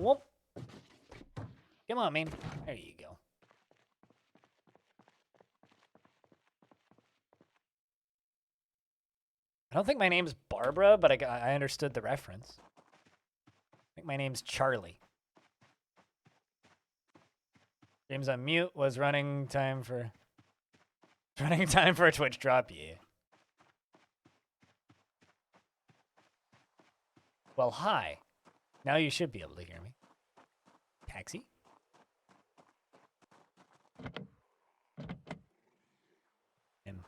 Whoop. Come on, man. There you go. I don't think my name's Barbara, but I understood the reference. I think my name's Charlie. James on mute was running time for a Twitch drop, yeah. Well, hi. Now you should be able to hear me. Taxi? In.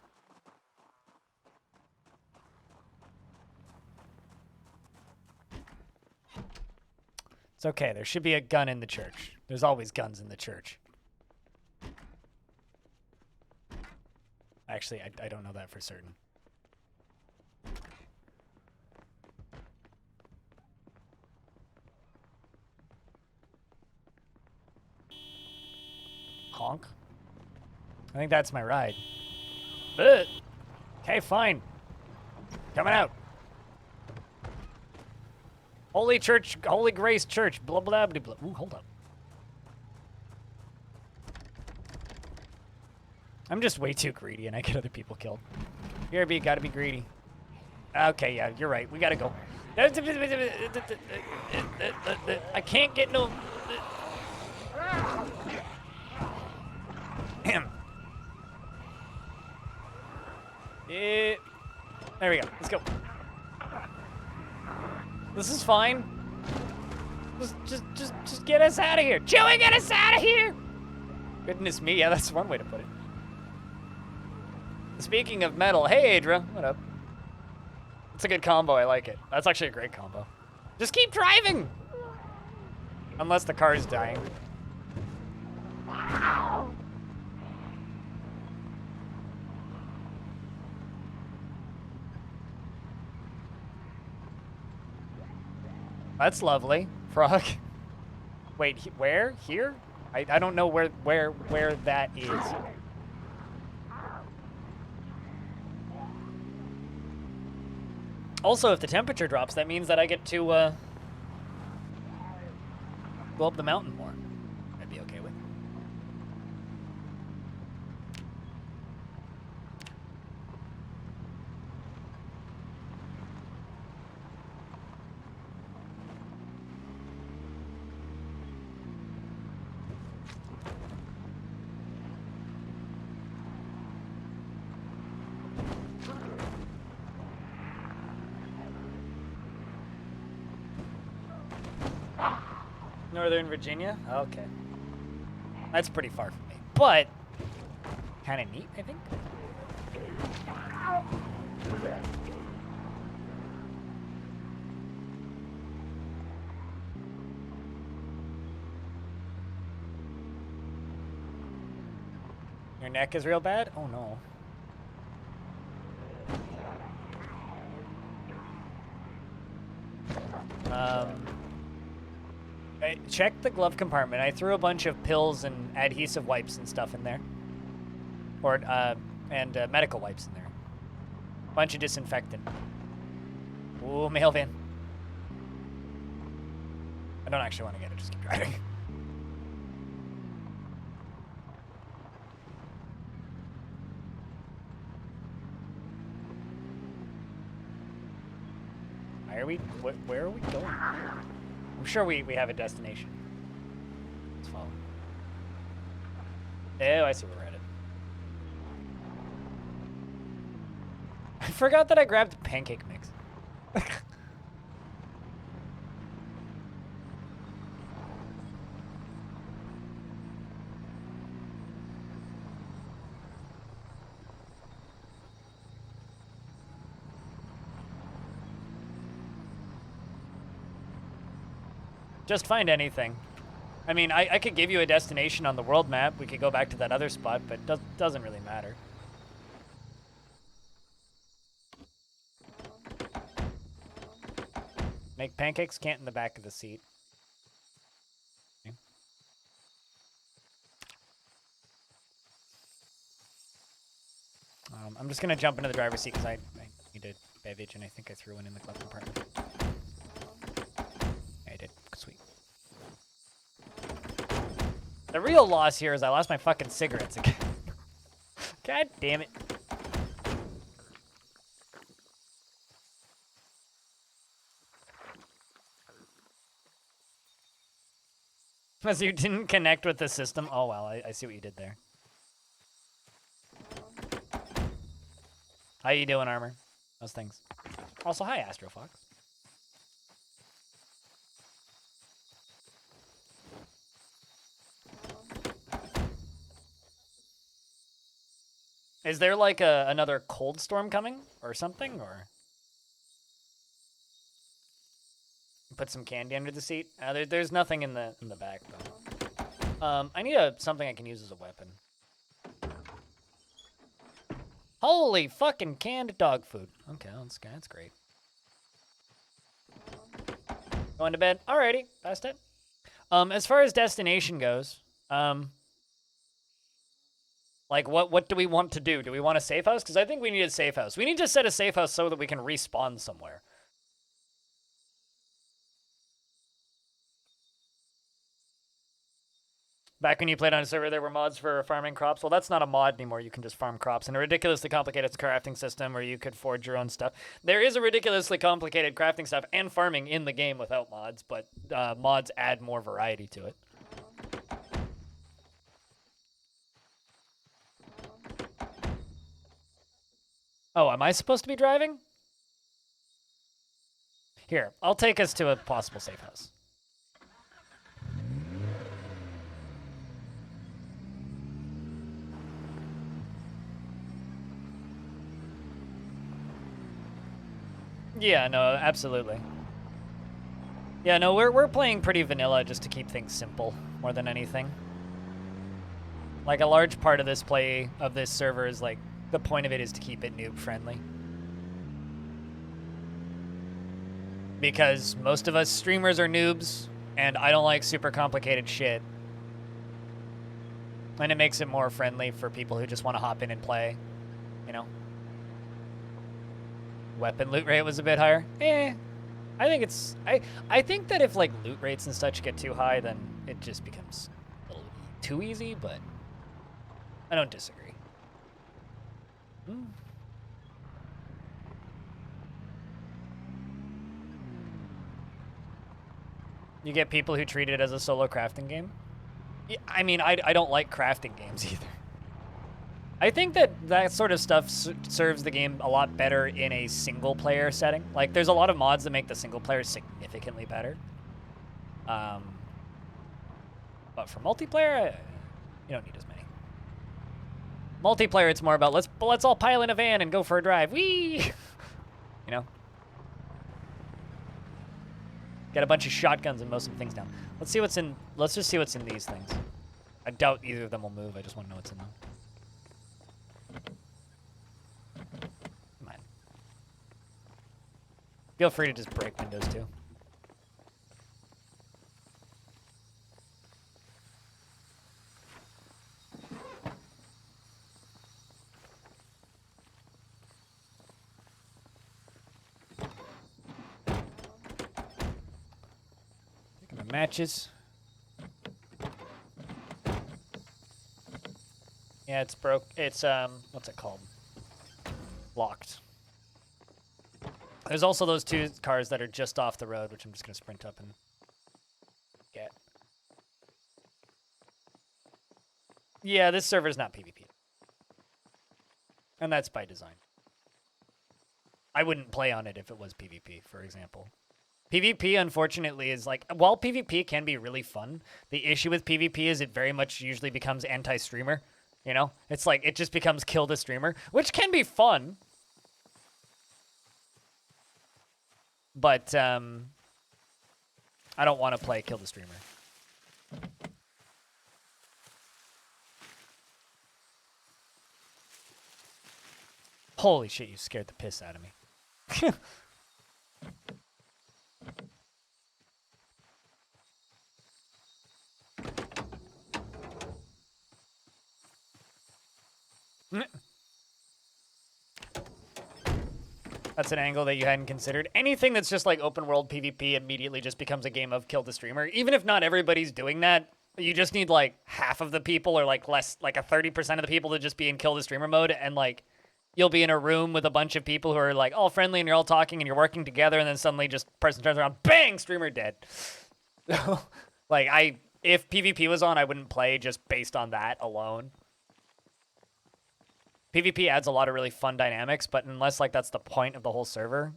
It's okay. There should be a gun in the church. There's always guns in the church. Actually, I don't know that for certain. Honk. I think that's my ride. Ugh. Okay, fine. Coming out. Holy Church, Holy Grace Church, blah, blah, blah, blah. Ooh, hold up. I'm just way too greedy and I get other people killed. BRB, gotta be greedy. Okay, yeah, you're right. We gotta go. I can't get no... There we go. Let's go. This is fine. Just get us out of here. Joey, get us out of here! Goodness me, yeah, that's one way to put it. Speaking of metal, hey Adra, what up? It's a good combo, I like it. That's actually a great combo. Just keep driving! Unless the car is dying. That's lovely. Frog. Wait, where? Here? I don't know where that is. Also, if the temperature drops, that means that I get to go up the mountain more. I'd be okay with. Northern Virginia? Okay. That's pretty far from me. But, kind of neat, I think. Your neck is real bad? Oh no. Check the glove compartment. I threw a bunch of pills and adhesive wipes and stuff in there. Or, medical wipes in there. Bunch of disinfectant. Ooh, mail van. I don't actually want to get it, just keep driving. Why are we, where are we going? I'm sure we have a destination. Let's follow. Oh, I see where we're headed. I forgot that I grabbed the pancake mix. Just find anything. I mean, I could give you a destination on the world map. We could go back to that other spot, but doesn't really matter. Make pancakes? Can't in the back of the seat. Okay. I'm just gonna jump into the driver's seat because I need a beverage and I think I threw one in the glove compartment. I did. Sweet. The real loss here is I lost my fucking cigarettes again. God damn it. Because you didn't connect with the system. Oh, well, I see what you did there. How you doing, Armor? Those things. Also, hi, Astrofox. Is there like another cold storm coming or something, or put some candy under the seat? There's nothing in the back though. I need something I can use as a weapon. Holy fucking canned dog food. Okay, that's great. Going to bed. Alrighty, past it. As far as destination goes, like, what do we want to do? Do we want a safe house? Because I think we need a safe house. We need to set a safe house so that we can respawn somewhere. Back when you played on a server, there were mods for farming crops. Well, that's not a mod anymore. You can just farm crops. And a ridiculously complicated crafting system where you could forge your own stuff. There is a ridiculously complicated crafting stuff and farming in the game without mods, but mods add more variety to it. Oh, am I supposed to be driving? Here, I'll take us to a possible safe house. Yeah, no, absolutely. Yeah, no, we're playing pretty vanilla just to keep things simple more than anything. Like, a large part of this server is like, the point of it is to keep it noob friendly. Because most of us streamers are noobs, and I don't like super complicated shit. And it makes it more friendly for people who just want to hop in and play, you know? Weapon loot rate was a bit higher. I think it's... I think that if, like, loot rates and such get too high, then it just becomes a little too easy, but I don't disagree. You get people who treat it as a solo crafting game? Yeah, I mean, I don't like crafting games either. I think that sort of stuff serves the game a lot better in a single-player setting. Like, there's a lot of mods that make the single-player significantly better. But for multiplayer, you don't need as many. Multiplayer, it's more about let's all pile in a van and go for a drive. Whee! You know? Get a bunch of shotguns and mow some things down. Let's just see what's in these things. I doubt either of them will move. I just want to know what's in them. Come on. Feel free to just break windows too. Taking my matches. Yeah, it's broke. It's, what's it called? Locked. There's also those two cars that are just off the road, which I'm just going to sprint up and get. Yeah, this server's not PvP. And that's by design. I wouldn't play on it if it was PvP, for example. PvP, unfortunately, is like, while PvP can be really fun, the issue with PvP is it very much usually becomes anti-streamer. You know, it's like, it just becomes kill the streamer, which can be fun. But, I don't want to play kill the streamer. Holy shit, you scared the piss out of me. That's an angle that you hadn't considered. Anything that's just like open world PvP immediately just becomes a game of kill the streamer. Even if not everybody's doing that, You just need like half of the people or like less, like a 30% of the people to just be in kill the streamer mode, and like you'll be in a room with a bunch of people who are like all friendly and you're all talking and you're working together, and then suddenly just person turns around, bang, streamer dead. Like if PvP was on, I wouldn't play just based on that alone. PvP adds a lot of really fun dynamics, but unless like that's the point of the whole server,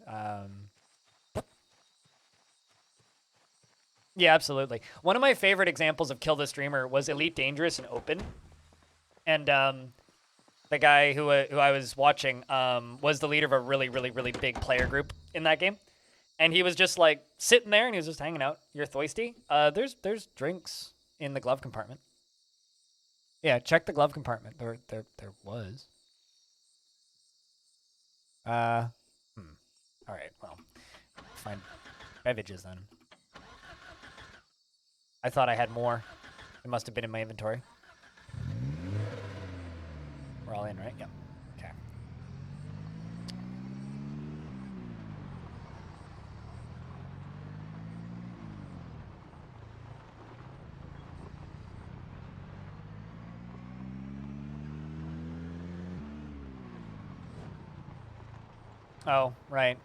yeah, absolutely. One of my favorite examples of kill the streamer was Elite Dangerous and Open, and the guy who I was watching was the leader of a really big player group in that game, and he was just like sitting there and he was just hanging out. You're thirsty? There's drinks in the glove compartment. Yeah, check the glove compartment. There was. All right, well, find beverages then. I thought I had more. It must have been in my inventory. We're all in, right? Yep. Okay. Oh, right.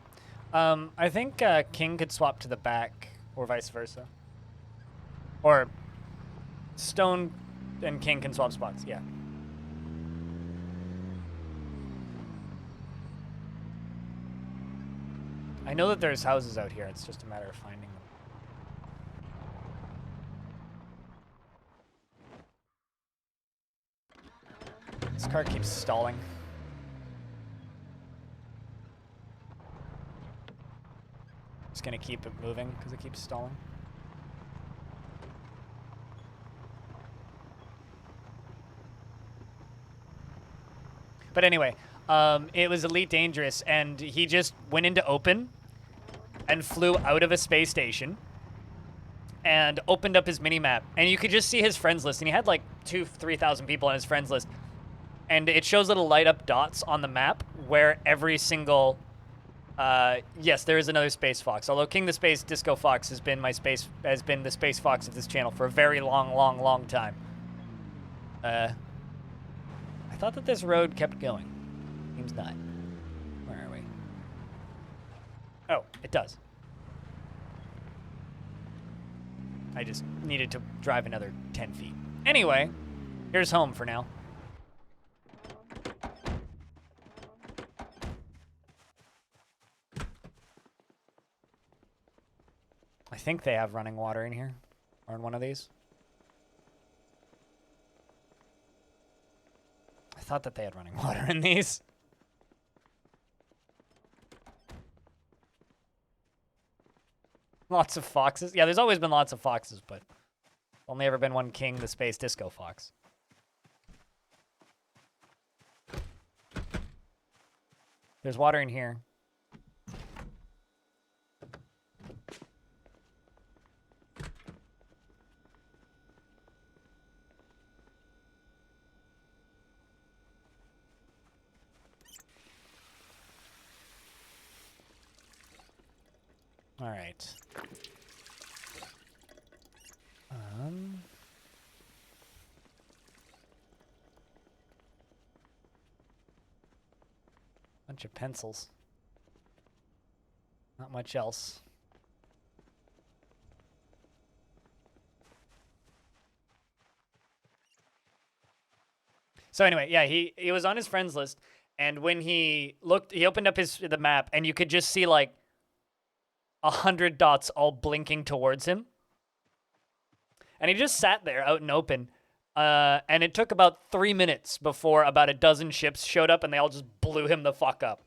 I think King could swap to the back, or vice versa. Or Stone and King can swap spots, yeah. I know that there's houses out here, it's just a matter of finding them. This car keeps stalling. Just gonna keep it moving because it keeps stalling. But anyway, it was Elite Dangerous, and he just went into open and flew out of a space station and opened up his minimap. And you could just see his friends list, and he had like 2,000-3,000 people on his friends list. And it shows little light up dots on the map where every single... yes, there is another Space Fox. Although King the Space Disco Fox has been the Space Fox of this channel for a very long time. I thought that this road kept going. Seems not. Where are we? Oh, it does. I just needed to drive another 10 feet. Anyway, here's home for now. I think they have running water in here, or in one of these. I thought that they had running water in these. Lots of foxes. Yeah, there's always been lots of foxes, but only ever been one King, the Space Disco Fox. There's water in here. All right. Bunch of pencils. Not much else. So anyway, yeah, he was on his friends list, and when he looked, he opened up the map, and you could just see like 100 dots all blinking towards him. And he just sat there out in open. And it took about 3 minutes before about a dozen ships showed up and they all just blew him the fuck up.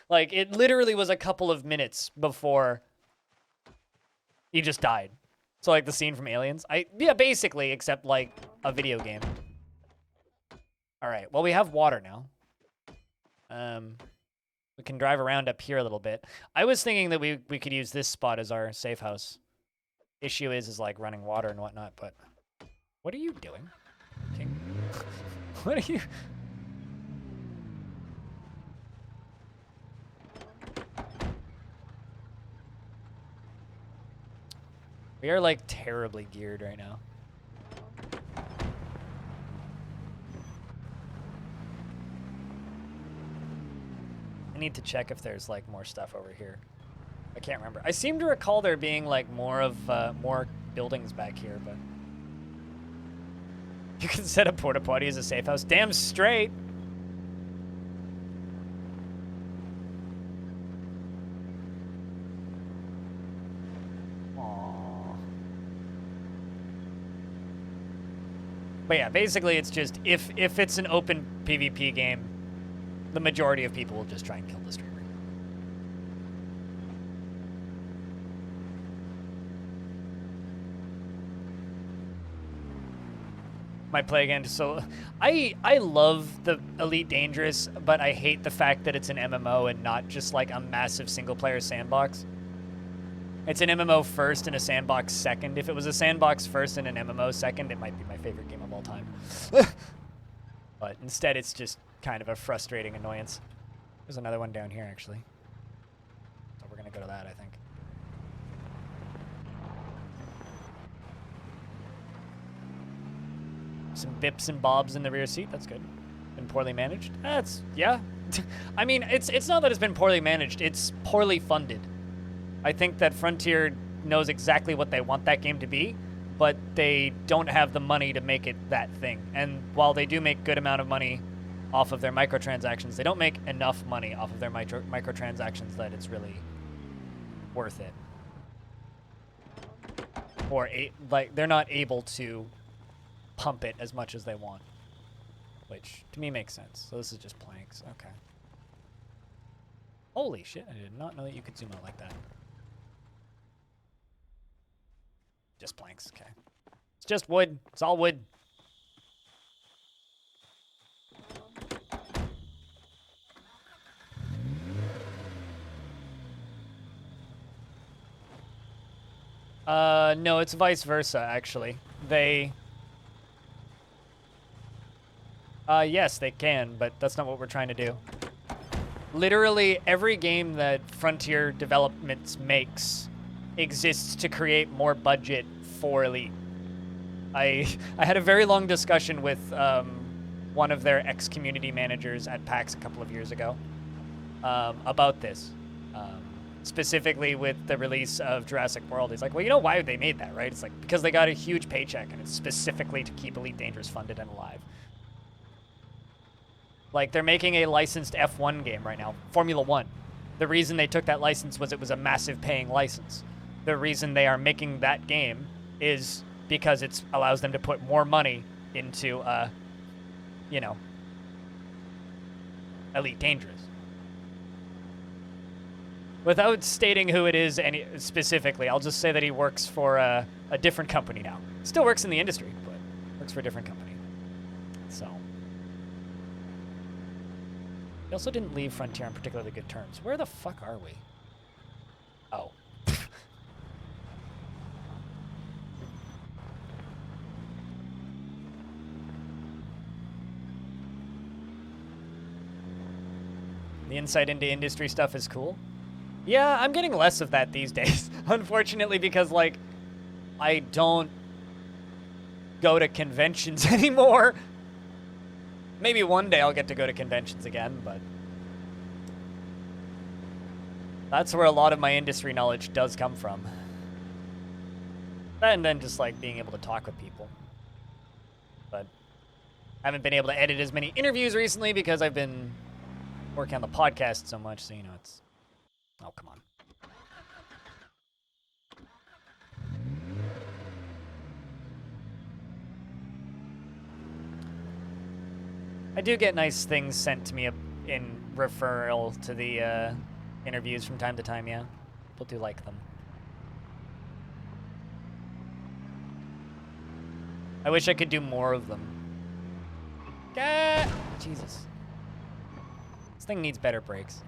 Like, it literally was a couple of minutes before he just died. So, like, the scene from Aliens. Yeah, basically, except, like, a video game. All right, well, we have water now. We can drive around up here a little bit. I was thinking that we could use this spot as our safe house. Issue is like running water and whatnot, but what are you doing, King? What are you? We are like terribly geared right now. I need to check if there's like more stuff over here. I can't remember. I seem to recall there being like more buildings back here, but you can set a porta potty as a safe house. Damn straight. Aww. But yeah, basically it's just if it's an open PvP game, the majority of people will just try and kill the streamer. Might play again. So I love the Elite Dangerous, but I hate the fact that it's an MMO and not just like a massive single player sandbox. It's an MMO first and a sandbox second. If it was a sandbox first and an MMO second, it might be my favorite game of all time. But instead it's just kind of a frustrating annoyance. There's another one down here actually. So we're gonna go to that, I think. Some bips and bobs in the rear seat. That's good. Been poorly managed. That's yeah. I mean, it's not that it's been poorly managed. It's poorly funded. I think that Frontier knows exactly what they want that game to be, but they don't have the money to make it that thing. And while they do make good amount of money off of their microtransactions, they don't make enough money off of their microtransactions that it's really worth it. Or like they're not able to pump it as much as they want, which to me makes sense. So this is just planks. Okay. Holy shit, I did not know that you could zoom out like that. Just planks, okay. It's just wood. It's all wood. No, it's vice versa, actually. Yes, they can, but that's not what we're trying to do. Literally, every game that Frontier Developments makes exists to create more budget for Elite. I had a very long discussion with one of their ex-community managers at PAX a couple of years ago about this. Specifically with the release of Jurassic World. He's like, well, you know why they made that, right? It's like, because they got a huge paycheck, and it's specifically to keep Elite Dangerous funded and alive. Like, they're making a licensed F1 game right now, Formula 1. The reason they took that license was it was a massive paying license. The reason they are making that game is because it allows them to put more money into, you know, Elite Dangerous. Without stating who it is specifically, I'll just say that he works for a different company now. Still works in the industry, but works for a different company. So. He also didn't leave Frontier on particularly good terms. Where the fuck are we? Oh. The insight into industry stuff is cool. Yeah, I'm getting less of that these days, unfortunately, because, like, I don't go to conventions anymore. Maybe one day I'll get to go to conventions again, but that's where a lot of my industry knowledge does come from. And then just, like, being able to talk with people. But I haven't been able to edit as many interviews recently because I've been working on the podcast so much, so, you know, it's... Oh, come on. I do get nice things sent to me in referral to the interviews from time to time, yeah. People do like them. I wish I could do more of them. Jesus. This thing needs better brakes.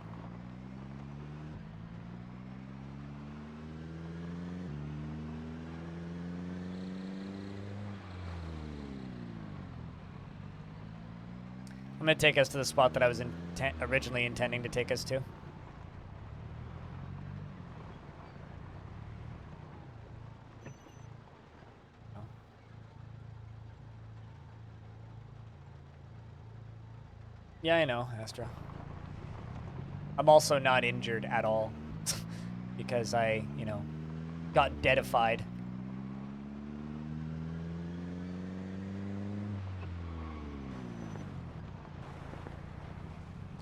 I'm going to take us to the spot that I was originally intending to take us to. Yeah, I know, Astra. I'm also not injured at all because I, you know, got deadified.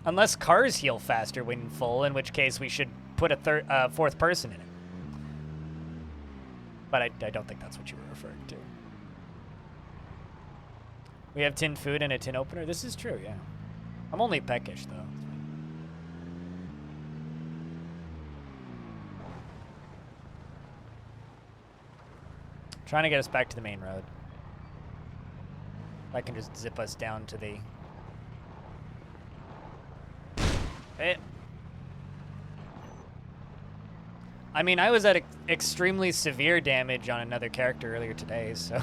Unless cars heal faster when full, in which case we should put a fourth person in it. But I don't think that's what you were referring to. We have tin food and a tin opener. This is true, yeah. I'm only peckish, though. Trying to get us back to the main road. I can just zip us down to the... Hey. I mean, I was at extremely severe damage on another character earlier today, so...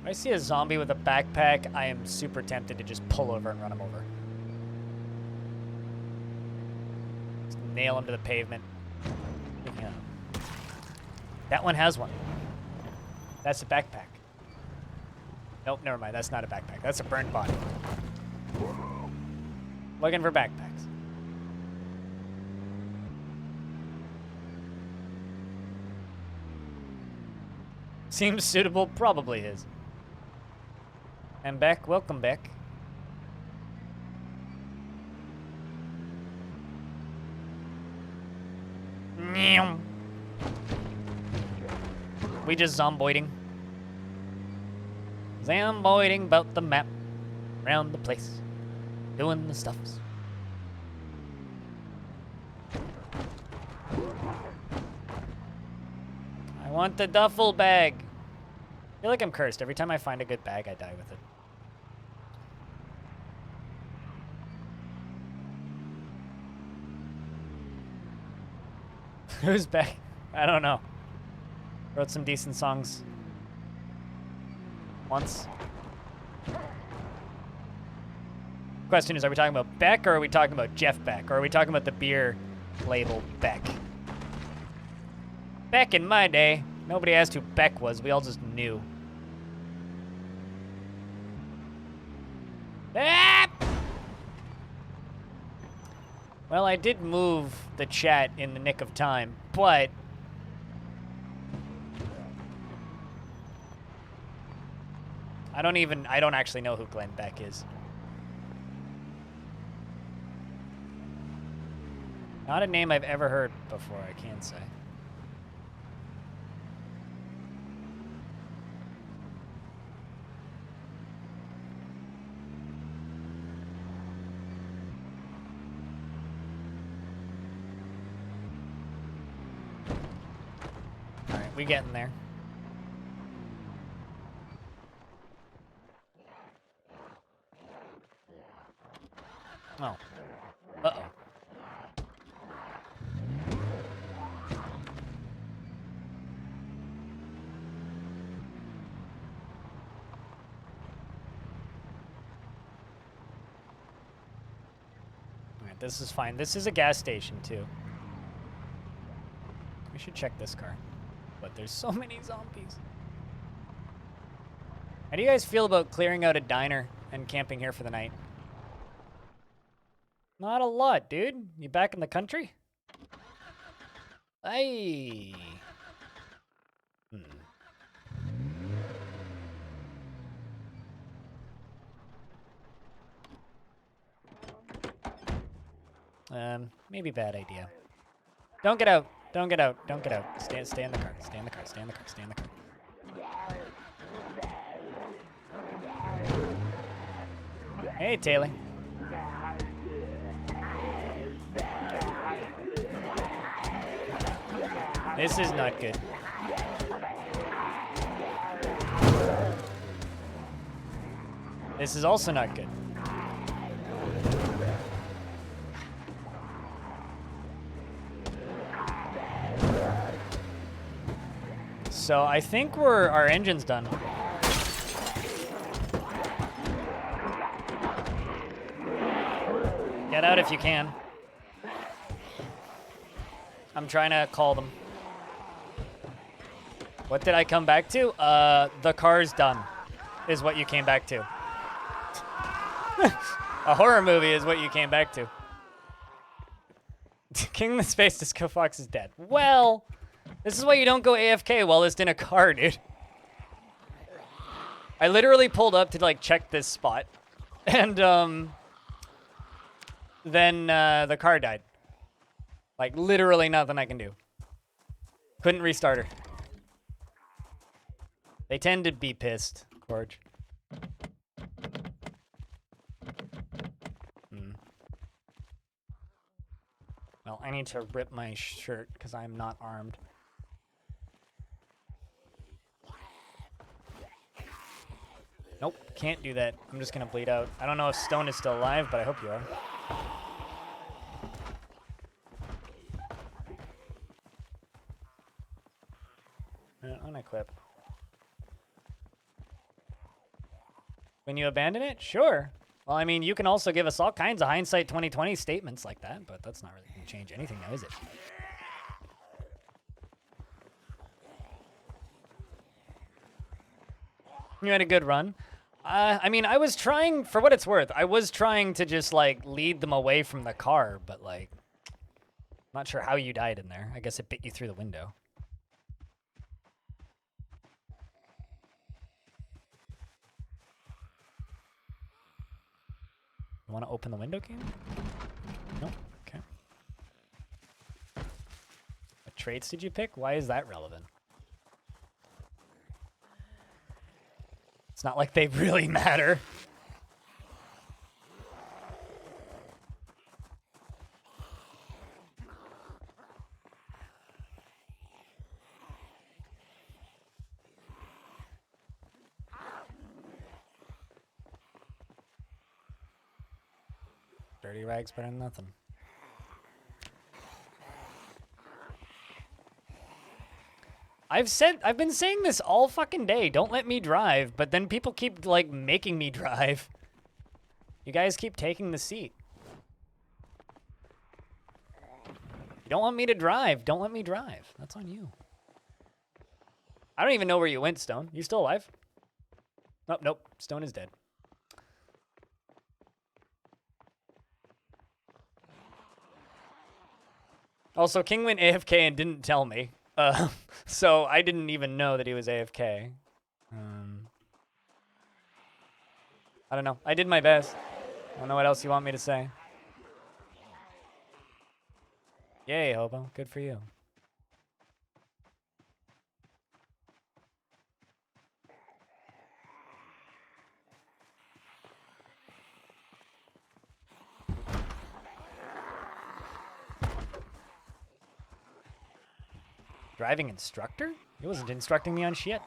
If I see a zombie with a backpack, I am super tempted to just pull over and run him over. Just nail him to the pavement. Yeah. That one has one. That's a backpack. Nope, never mind. That's not a backpack. That's a burnt body. Looking for backpacks. Seems suitable. Probably is. And back. Welcome back. We just zomboiding. Zomboiding about the map. Around the place. Doing the stuffs. I want the duffel bag. I feel like I'm cursed. Every time I find a good bag, I die with it. Who's back? I don't know. Wrote some decent songs. Once. Question is, are we talking about Beck or are we talking about Jeff Beck? Or are we talking about the beer label Beck? Back in my day, nobody asked who Beck was. We all just knew. Ah! Well, I did move the chat in the nick of time, but... I don't actually know who Glenn Beck is. Not a name I've ever heard before, I can say. Alright, we getting there. Oh. Uh-oh. Alright, this is fine. This is a gas station, too. We should check this car. But there's so many zombies. How do you guys feel about clearing out a diner and camping here for the night? Not a lot, dude. You back in the country? Hey. Maybe bad idea. Don't get out. Don't get out. Don't get out. Stay in the car. Stay in the car. Stay in the car. Stay in the car. Hey, Taylor. This is not good. This is also not good. So I think our engine's done. Get out if you can. I'm trying to call them. What did I come back to? The car's done, is what you came back to. A horror movie is what you came back to. King of the Space Disco Fox is dead. Well, this is why you don't go AFK while it's in a car, dude. I literally pulled up to like check this spot, and then the car died. Like literally nothing I can do. Couldn't restart her. They tend to be pissed, Corge. Well, I need to rip my shirt because I'm not armed. Nope, can't do that. I'm just gonna bleed out. I don't know if Stone is still alive, but I hope you are. Unequip. When you abandon it? Sure. Well, I mean, you can also give us all kinds of hindsight 2020 statements like that, but that's not really going to change anything now, is it? You had a good run. I mean, I was trying, for what it's worth, I was trying to just, like, lead them away from the car, but, like, not sure how you died in there. I guess it bit you through the window. You want to open the window, King? No? Okay. What traits did you pick? Why is that relevant? It's not like they really matter. Dirty rags better than nothing. I've been saying this all fucking day. Don't let me drive, but then people keep like making me drive. You guys keep taking the seat. You don't want me to drive. Don't let me drive. That's on you. I don't even know where you went, Stone. You still alive? Nope, nope. Stone is dead. Also, King went AFK and didn't tell me. So I didn't even know that he was AFK. I don't know. I did my best. I don't know what else you want me to say. Yay, Hobo. Good for you. Driving instructor? He wasn't instructing me on shit.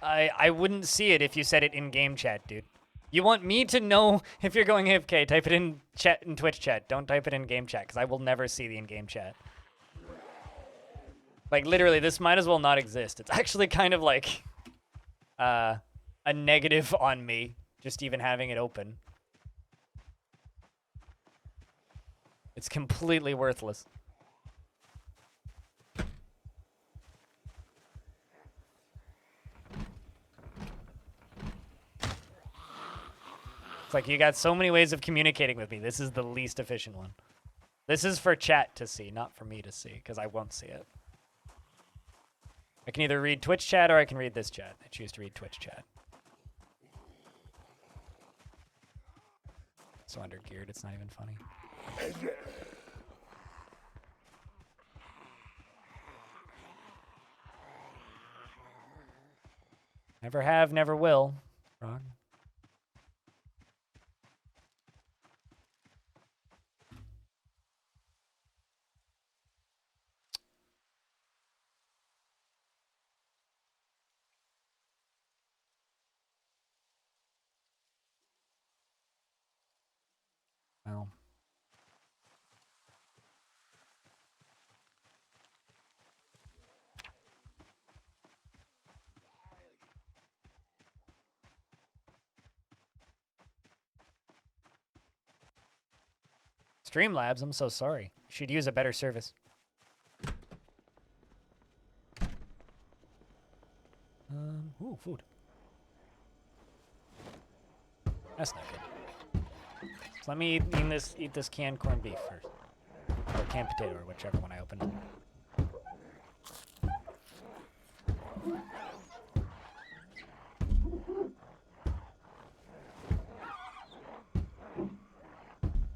I wouldn't see it if you said it in game chat, dude. You want me to know if you're going AFK, type it in chat in Twitch chat. Don't type it in game chat, because I will never see the in-game chat. Like, literally, this might as well not exist. It's actually kind of like a negative on me, just even having it open. It's completely worthless. It's like, you got so many ways of communicating with me. This is the least efficient one. This is for chat to see, not for me to see, because I won't see it. I can either read Twitch chat or I can read this chat. I choose to read Twitch chat. So under-geared, it's not even funny. Never have, never will. Wrong. Well. Streamlabs, I'm so sorry. You should use a better service. Ooh, food. That's not good. So let me eat this canned corned beef first. Or canned potato, or whichever one I opened.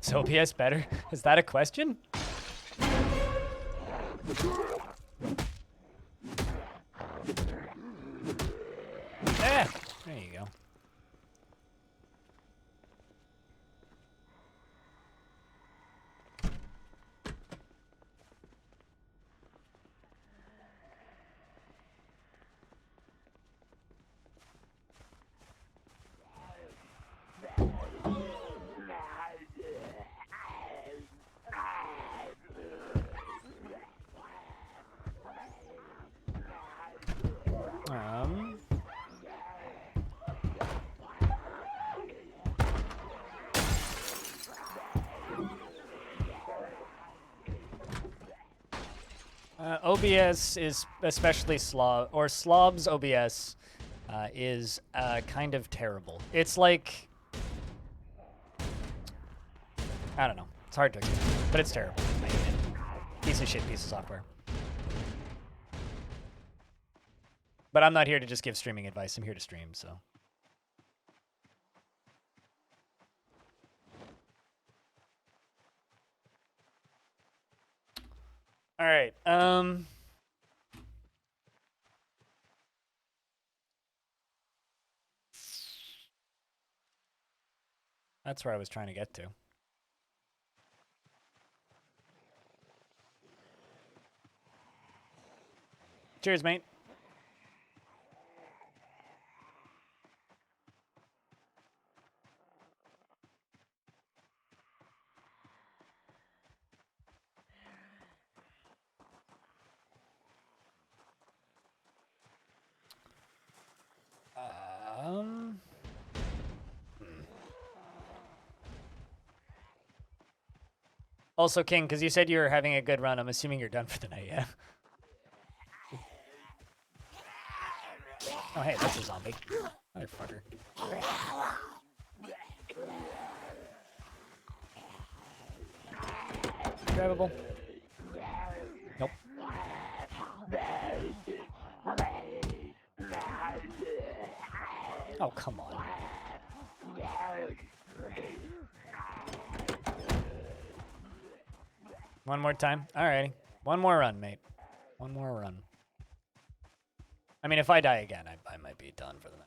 Is OBS better? Is that a question? There you go. OBS is especially Slob's OBS is kind of terrible. It's like, I don't know. It's hard to explain, but it's terrible. I hate it. Piece of shit piece of software. But I'm not here to just give streaming advice. I'm here to stream, so. All right. That's where I was trying to get to. Cheers, mate. Also, King, because you said you were having a good run, I'm assuming you're done for the night, yeah? Oh, hey, that's a zombie. Motherfucker. Grabbable. Nope. Oh, come on. One more time? Alrighty. One more run, mate. One more run. I mean, if I die again, I might be done for the night.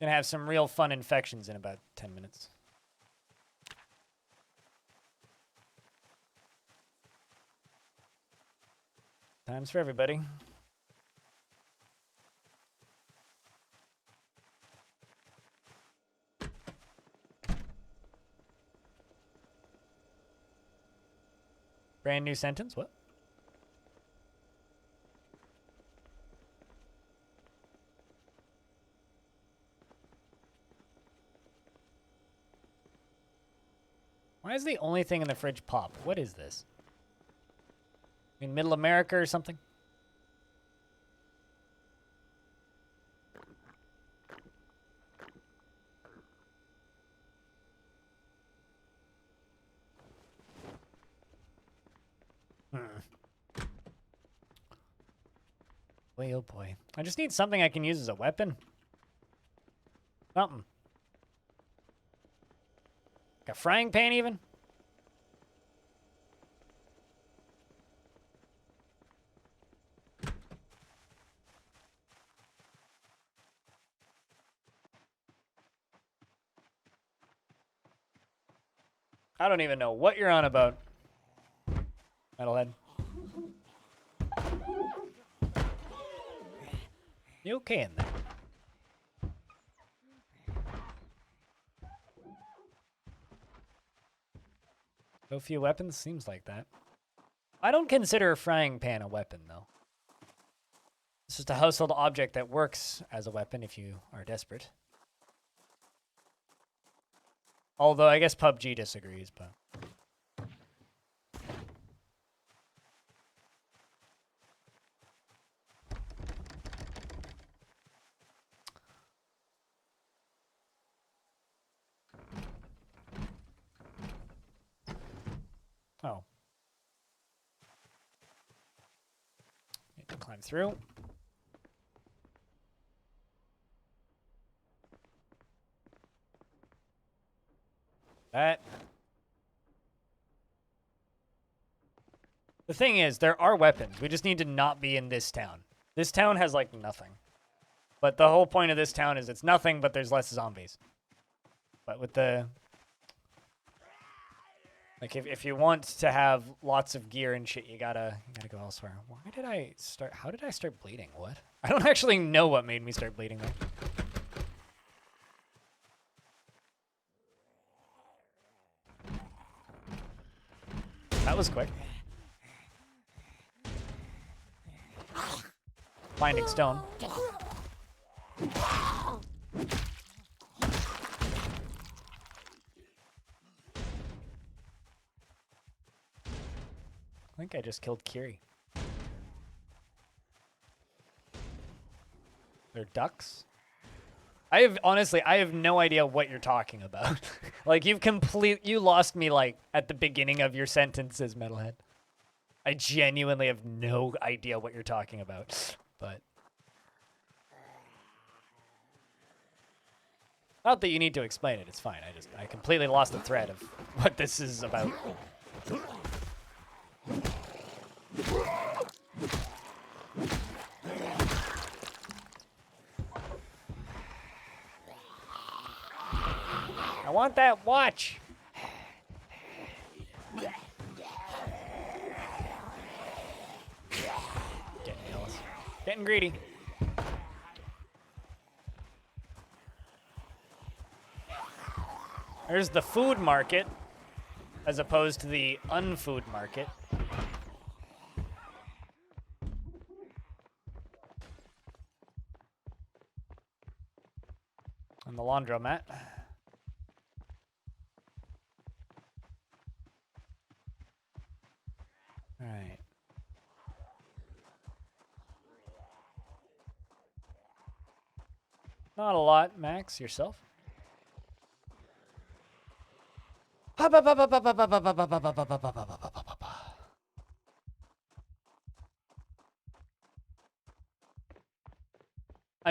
Gonna have some real fun infections in about 10 minutes. Times for everybody. Brand new sentence? What? Why is the only thing in the fridge pop? What is this? In Middle America or something? Boy, oh boy. I just need something I can use as a weapon. Something. Like a frying pan, even? I don't even know what you're on about, Metalhead. You okay in there? No few weapons? Seems like that. I don't consider a frying pan a weapon, though. It's just a household object that works as a weapon if you are desperate. Although I guess PUBG disagrees, but... Oh. Need to climb through. That. The thing is, there are weapons. We just need to not be in this town. This town has, like, nothing. But the whole point of this town is it's nothing, but there's less zombies. But with the... Like, if you want to have lots of gear and shit, you gotta go elsewhere. Why did I start... How did I start bleeding? What? I don't actually know what made me start bleeding, though. That was quick. Finding stone. I think I just killed Kiri. They're ducks? Honestly, I have no idea what you're talking about. Like, you lost me, like, at the beginning of your sentences, Metalhead. I genuinely have no idea what you're talking about, but... Not that you need to explain it, it's fine. I completely lost the thread of what this is about. I want that watch. Getting jealous. Getting greedy. There's the food market, as opposed to the unfood market. And the laundromat. All right. Not a lot, Max. Yourself? I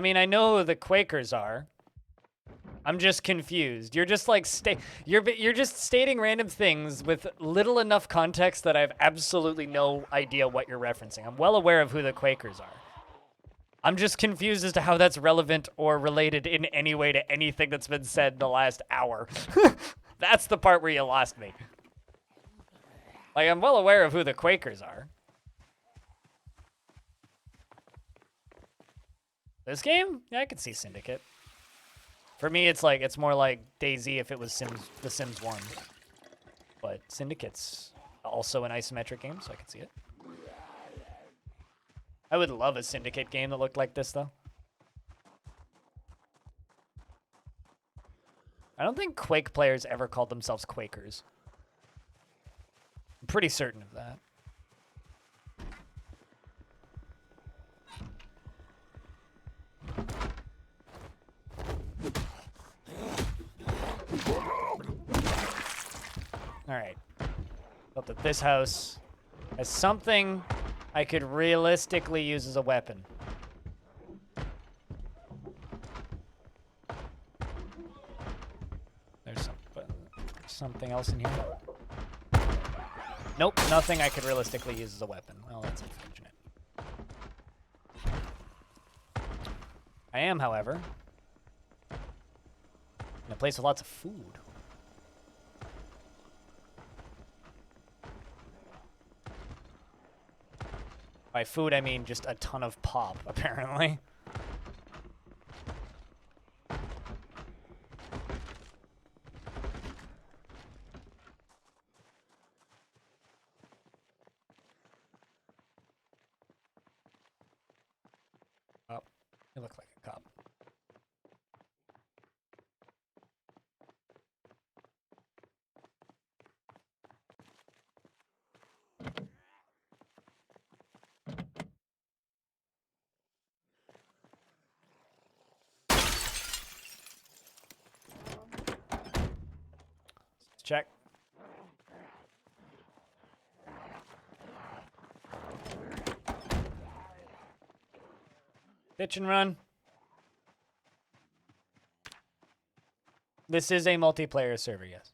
mean, I know who the Quakers are. I'm just confused. You're just like you're just stating random things with little enough context that I have absolutely no idea what you're referencing. I'm well aware of who the Quakers are. I'm just confused as to how that's relevant or related in any way to anything that's been said in the last hour. That's the part where you lost me. Like, I'm well aware of who the Quakers are. This game? Yeah, I could see Syndicate. For me, it's more like DayZ if it was The Sims 1. But Syndicate's also an isometric game, so I could see it. I would love a Syndicate game that looked like this, though. I don't think Quake players ever called themselves Quakers. I'm pretty certain of that. Alright. Hope that this house has something I could realistically use as a weapon. There's something else in here. Nope, nothing I could realistically use as a weapon. Well, that's unfortunate. I am, however, in a place with lots of food. By food, I mean just a ton of pop, apparently. You look like a cop. Let's check. Ditch and run. This is a multiplayer server, yes.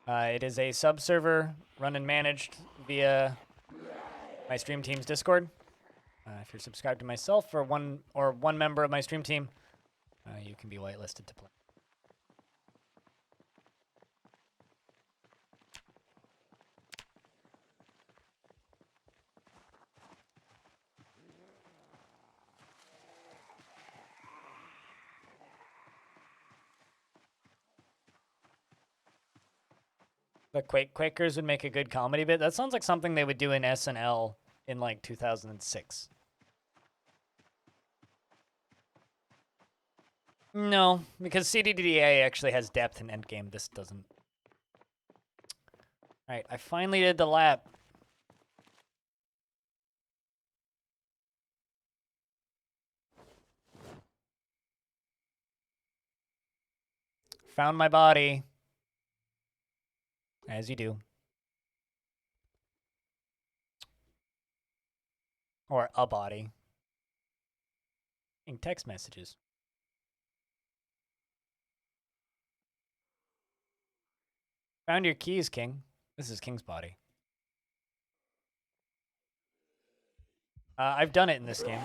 It is a sub-server run and managed via my stream team's Discord. If you're subscribed to myself or one member of my stream team, you can be whitelisted to play. The Quakers would make a good comedy bit. That sounds like something they would do in SNL in like 2006. No, because CDDA actually has depth in endgame. This doesn't. All right, I finally did the lap. Found my body. As you do. Or a body. In text messages. Found your keys, King. This is King's body. I've done it in this game.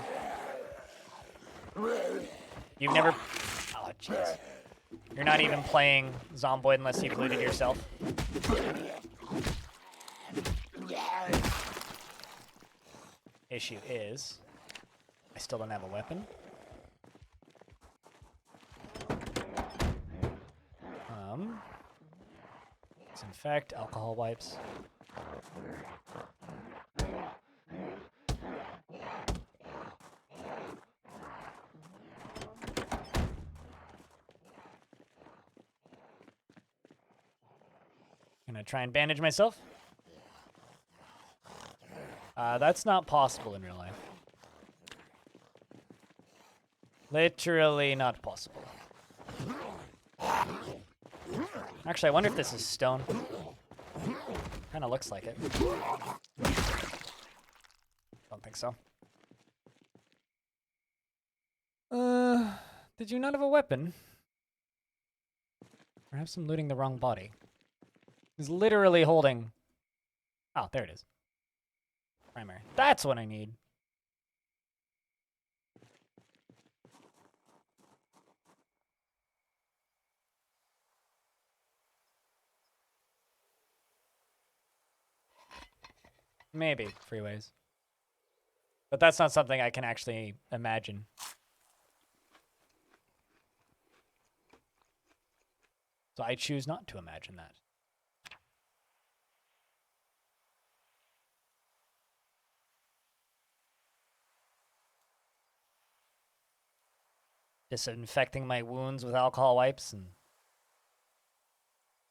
You've never... Oh, jeez. You're not even playing Zomboid unless you've looted yourself. Issue is, I still don't have a weapon. Disinfect, alcohol wipes. Gonna try and bandage myself. That's not possible in real life. Literally not possible. Actually, I wonder if this is stone. Kind of looks like it. Don't think so. Did you not have a weapon? Perhaps I'm looting the wrong body. He's literally holding... Oh, there it is. Primary. That's what I need. Maybe freeways. But that's not something I can actually imagine. So I choose not to imagine that. Disinfecting my wounds with alcohol wipes and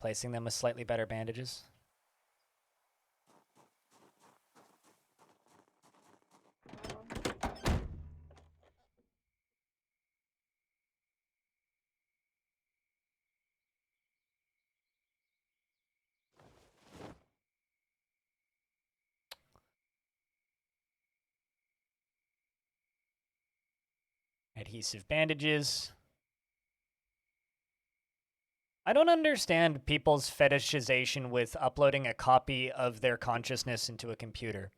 placing them with slightly better bandages. Adhesive bandages. I don't understand people's fetishization with uploading a copy of their consciousness into a computer.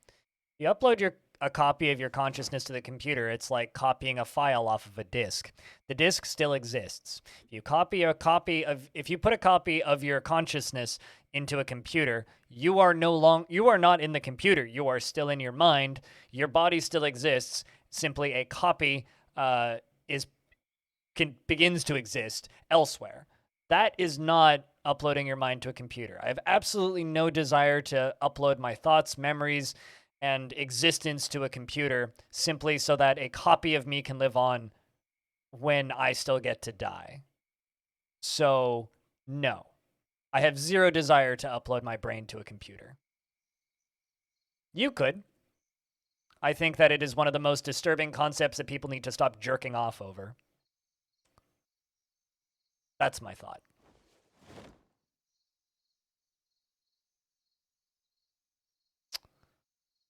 You upload a copy of your consciousness to the computer, it's like copying a file off of a disk. The disk still exists. If you put a copy of your consciousness into a computer, you are not in the computer. You are still in your mind. Your body still exists. Simply a copy begins to exist elsewhere. That is not uploading your mind to a computer. I have absolutely no desire to upload my thoughts, memories, and existence to a computer simply so that a copy of me can live on when I still get to die. So, no. I have zero desire to upload my brain to a computer. You could. I think that it is one of the most disturbing concepts that people need to stop jerking off over. That's my thought.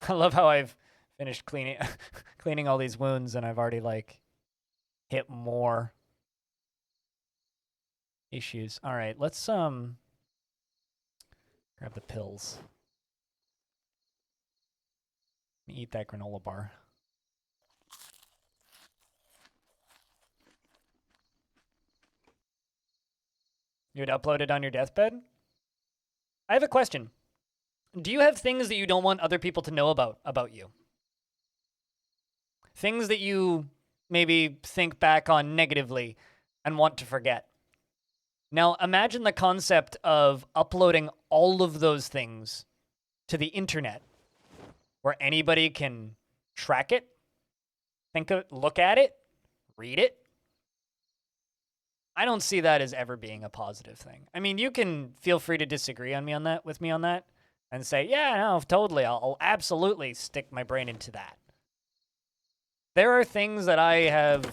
I love how I've finished cleaning cleaning all these wounds and I've already like hit more issues. All right, let's grab the pills. Eat that granola bar. You'd upload it on your deathbed? I have a question. Do you have things that you don't want other people to know about you? Things that you maybe think back on negatively and want to forget. Now, imagine the concept of uploading all of those things to the internet where anybody can track it, look at it, read it. I don't see that as ever being a positive thing. I mean, you can feel free to disagree with me on that and say, yeah, no, totally. I'll absolutely stick my brain into that. There are things that I have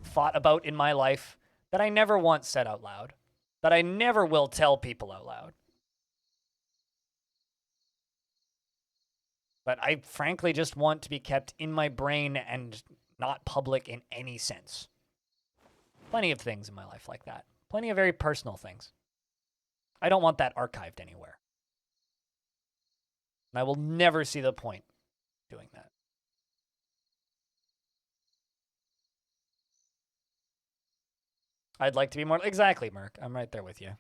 thought about in my life that I never once said out loud, that I never will tell people out loud. But I frankly just want to be kept in my brain and not public in any sense. Plenty of things in my life like that. Plenty of very personal things. I don't want that archived anywhere. And I will never see the point doing that. I'd like to be more... Exactly, Merc. I'm right there with you.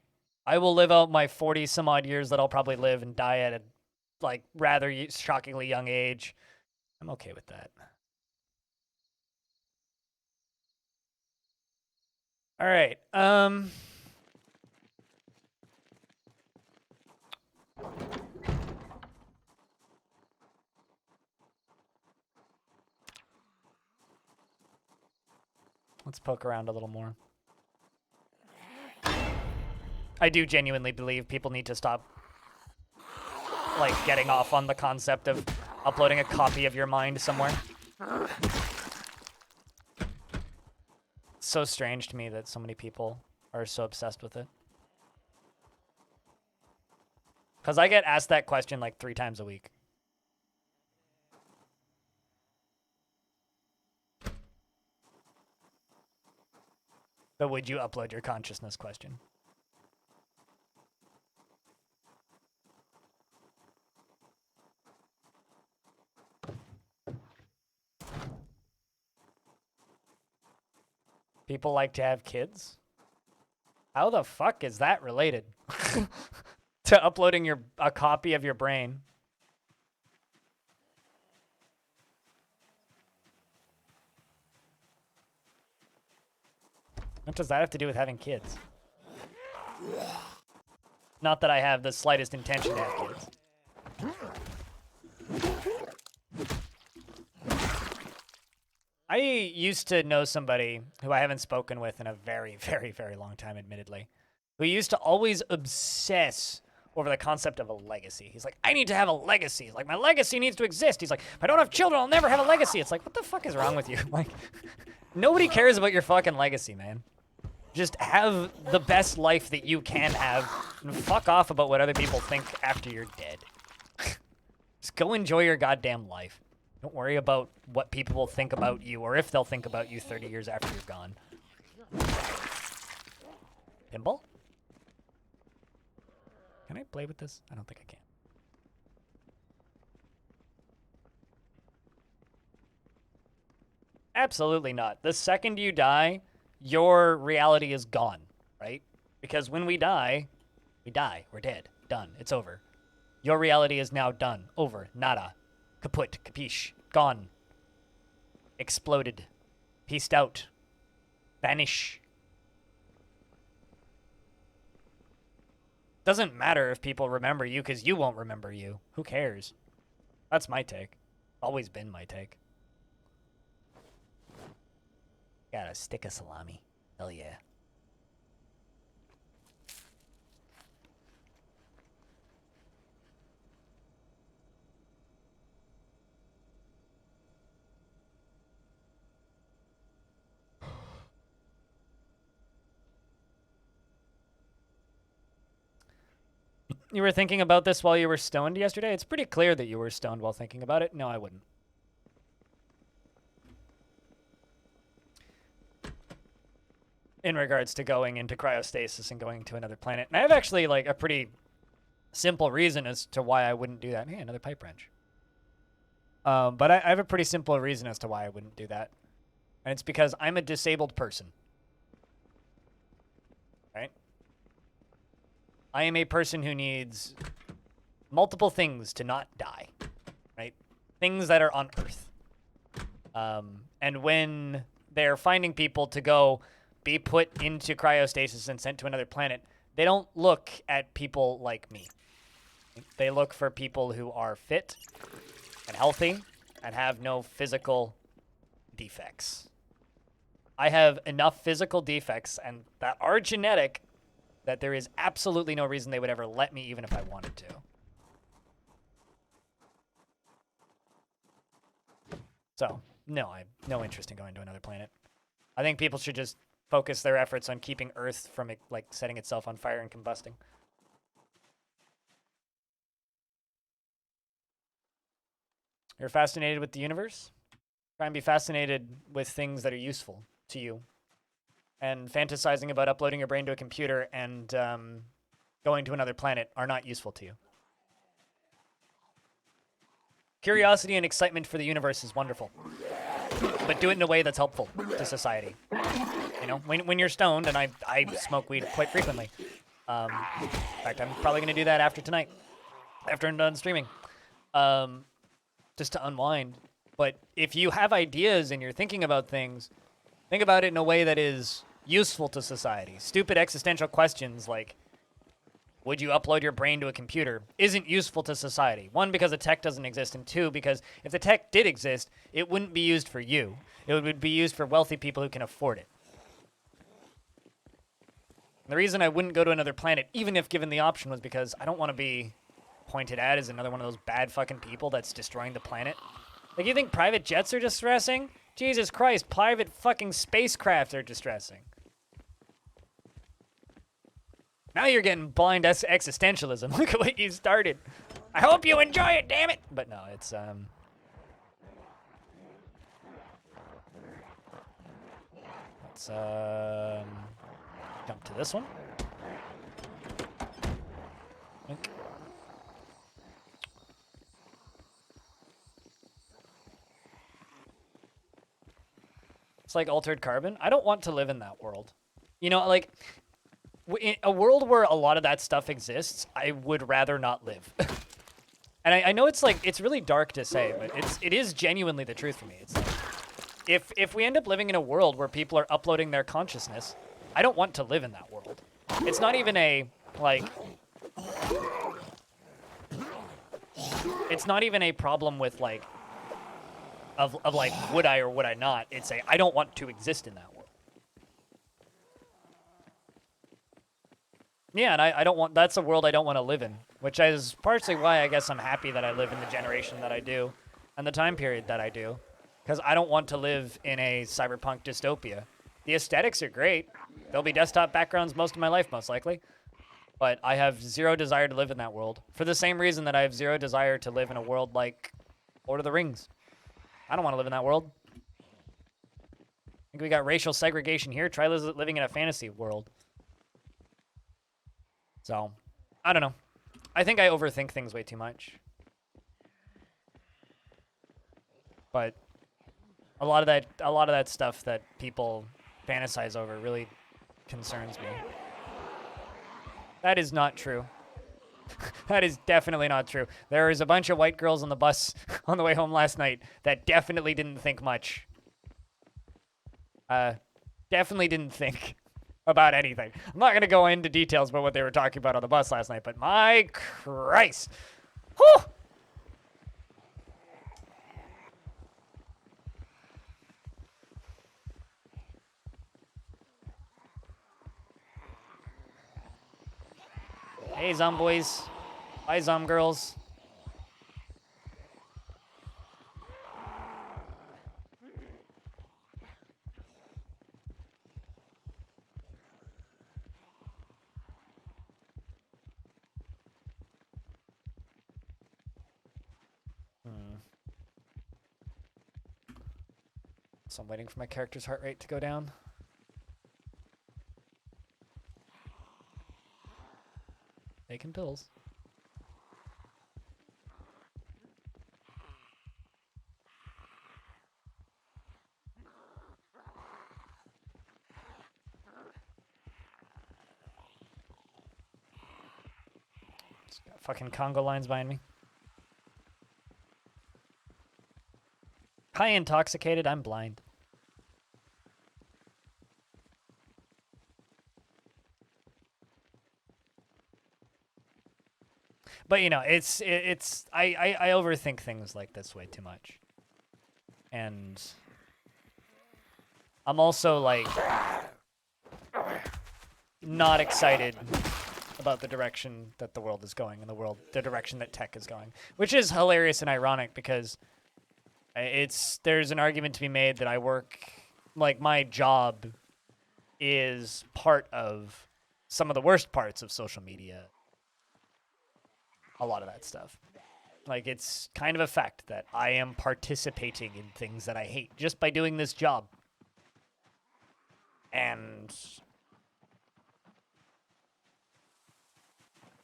I will live out my 40-some-odd years that I'll probably live and die at a, like, rather shockingly young age. I'm okay with that. All right. Let's poke around a little more. I do genuinely believe people need to stop, like, getting off on the concept of uploading a copy of your mind somewhere. It's so strange to me that so many people are so obsessed with it. Because I get asked that question like 3 times a week. The would you upload your consciousness question. People like to have kids? How the fuck is that related to uploading a copy of your brain? What does that have to do with having kids? Not that I have the slightest intention to have kids. I used to know somebody who I haven't spoken with in a very, very, very long time, admittedly, who used to always obsess over the concept of a legacy. He's like, I need to have a legacy. Like, my legacy needs to exist. He's like, if I don't have children, I'll never have a legacy. It's like, what the fuck is wrong with you? Like, nobody cares about your fucking legacy, man. Just have the best life that you can have and fuck off about what other people think after you're dead. Just go enjoy your goddamn life. Don't worry about what people will think about you or if they'll think about you 30 years after you're gone. Pinball? Can I play with this? I don't think I can. Absolutely not. The second you die, your reality is gone, right? Because when we die, we're dead, done, it's over. Your reality is now done, over, nada, kaput, capiche, gone, exploded, pieced out, vanish. Doesn't matter if people remember you because you won't remember you. Who cares? That's my take. Always been my take. Got a stick of salami. Hell yeah. You were thinking about this while you were stoned yesterday? It's pretty clear that you were stoned while thinking about it. No, I wouldn't. In regards to going into cryostasis and going to another planet. And I have actually like a pretty simple reason as to why I wouldn't do that. Hey, another pipe wrench. But I have a pretty simple reason as to why I wouldn't do that. And it's because I'm a disabled person. Right? I am a person who needs multiple things to not die. Right? Things that are on Earth. And when they're finding people to go be put into cryostasis and sent to another planet, they don't look at people like me. They look for people who are fit and healthy and have no physical defects. I have enough physical defects and that are genetic that there is absolutely no reason they would ever let me even if I wanted to. So, no, I have no interest in going to another planet. I think people should just focus their efforts on keeping Earth from like setting itself on fire and combusting. You're fascinated with the universe? Try and be fascinated with things that are useful to you. And fantasizing about uploading your brain to a computer and going to another planet are not useful to you. Curiosity and excitement for the universe is wonderful. But do it in a way that's helpful to society. You know, when you're stoned, and I smoke weed quite frequently. In fact, I'm probably going to do that after tonight, after I'm done streaming, just to unwind. But if you have ideas and you're thinking about things, think about it in a way that is useful to society. Stupid existential questions like, would you upload your brain to a computer, isn't useful to society. One, because the tech doesn't exist, and two, because if the tech did exist, it wouldn't be used for you. It would be used for wealthy people who can afford it. And the reason I wouldn't go to another planet, even if given the option, was because I don't want to be pointed at as another one of those bad fucking people that's destroying the planet. Like, you think private jets are distressing? Jesus Christ, private fucking spacecraft are distressing. Now you're getting blind existentialism. Look at what you started. I hope you enjoy it, damn it! But no, it's, let's, jump to this one. Think. It's like altered carbon. I don't want to live in that world. You know, like, in a world where a lot of that stuff exists, I would rather not live. And I know it's like, it's really dark to say, but it is genuinely the truth for me. It's like, if we end up living in a world where people are uploading their consciousness, I don't want to live in that world. It's not even a, like, it's not even a problem with, like, of like, would I or would I not? It's a, I don't want to exist in that world. Yeah, and I don't want, that's a world I don't want to live in, which is partially why I guess I'm happy that I live in the generation that I do and the time period that I do, because I don't want to live in a cyberpunk dystopia. The aesthetics are great. There'll be desktop backgrounds most of my life, most likely, but I have zero desire to live in that world for the same reason that I have zero desire to live in a world like Lord of the Rings. I don't want to live in that world. I think we got racial segregation here. Try living in a fantasy world. So, I don't know. I think I overthink things way too much. But a lot of that stuff that people fantasize over really concerns me. That is not true. That is definitely not true. There was a bunch of white girls on the bus on the way home last night that definitely didn't think much. Definitely didn't think about anything. I'm not going to go into details about what they were talking about on the bus last night, but my Christ. Whew! Hey, Zomboys. Bye, Zomgirls. So I'm waiting for my character's heart rate to go down. Taking pills. Just got fucking Congo lines behind me. High intoxicated, I'm blind. But you know, I overthink things like this way too much. And I'm also like not excited about the direction that the world is going and the direction that tech is going, which is hilarious and ironic because there's an argument to be made that I work, like my job is part of some of the worst parts of social media. A lot of that stuff. Like, it's kind of a fact that I am participating in things that I hate just by doing this job. And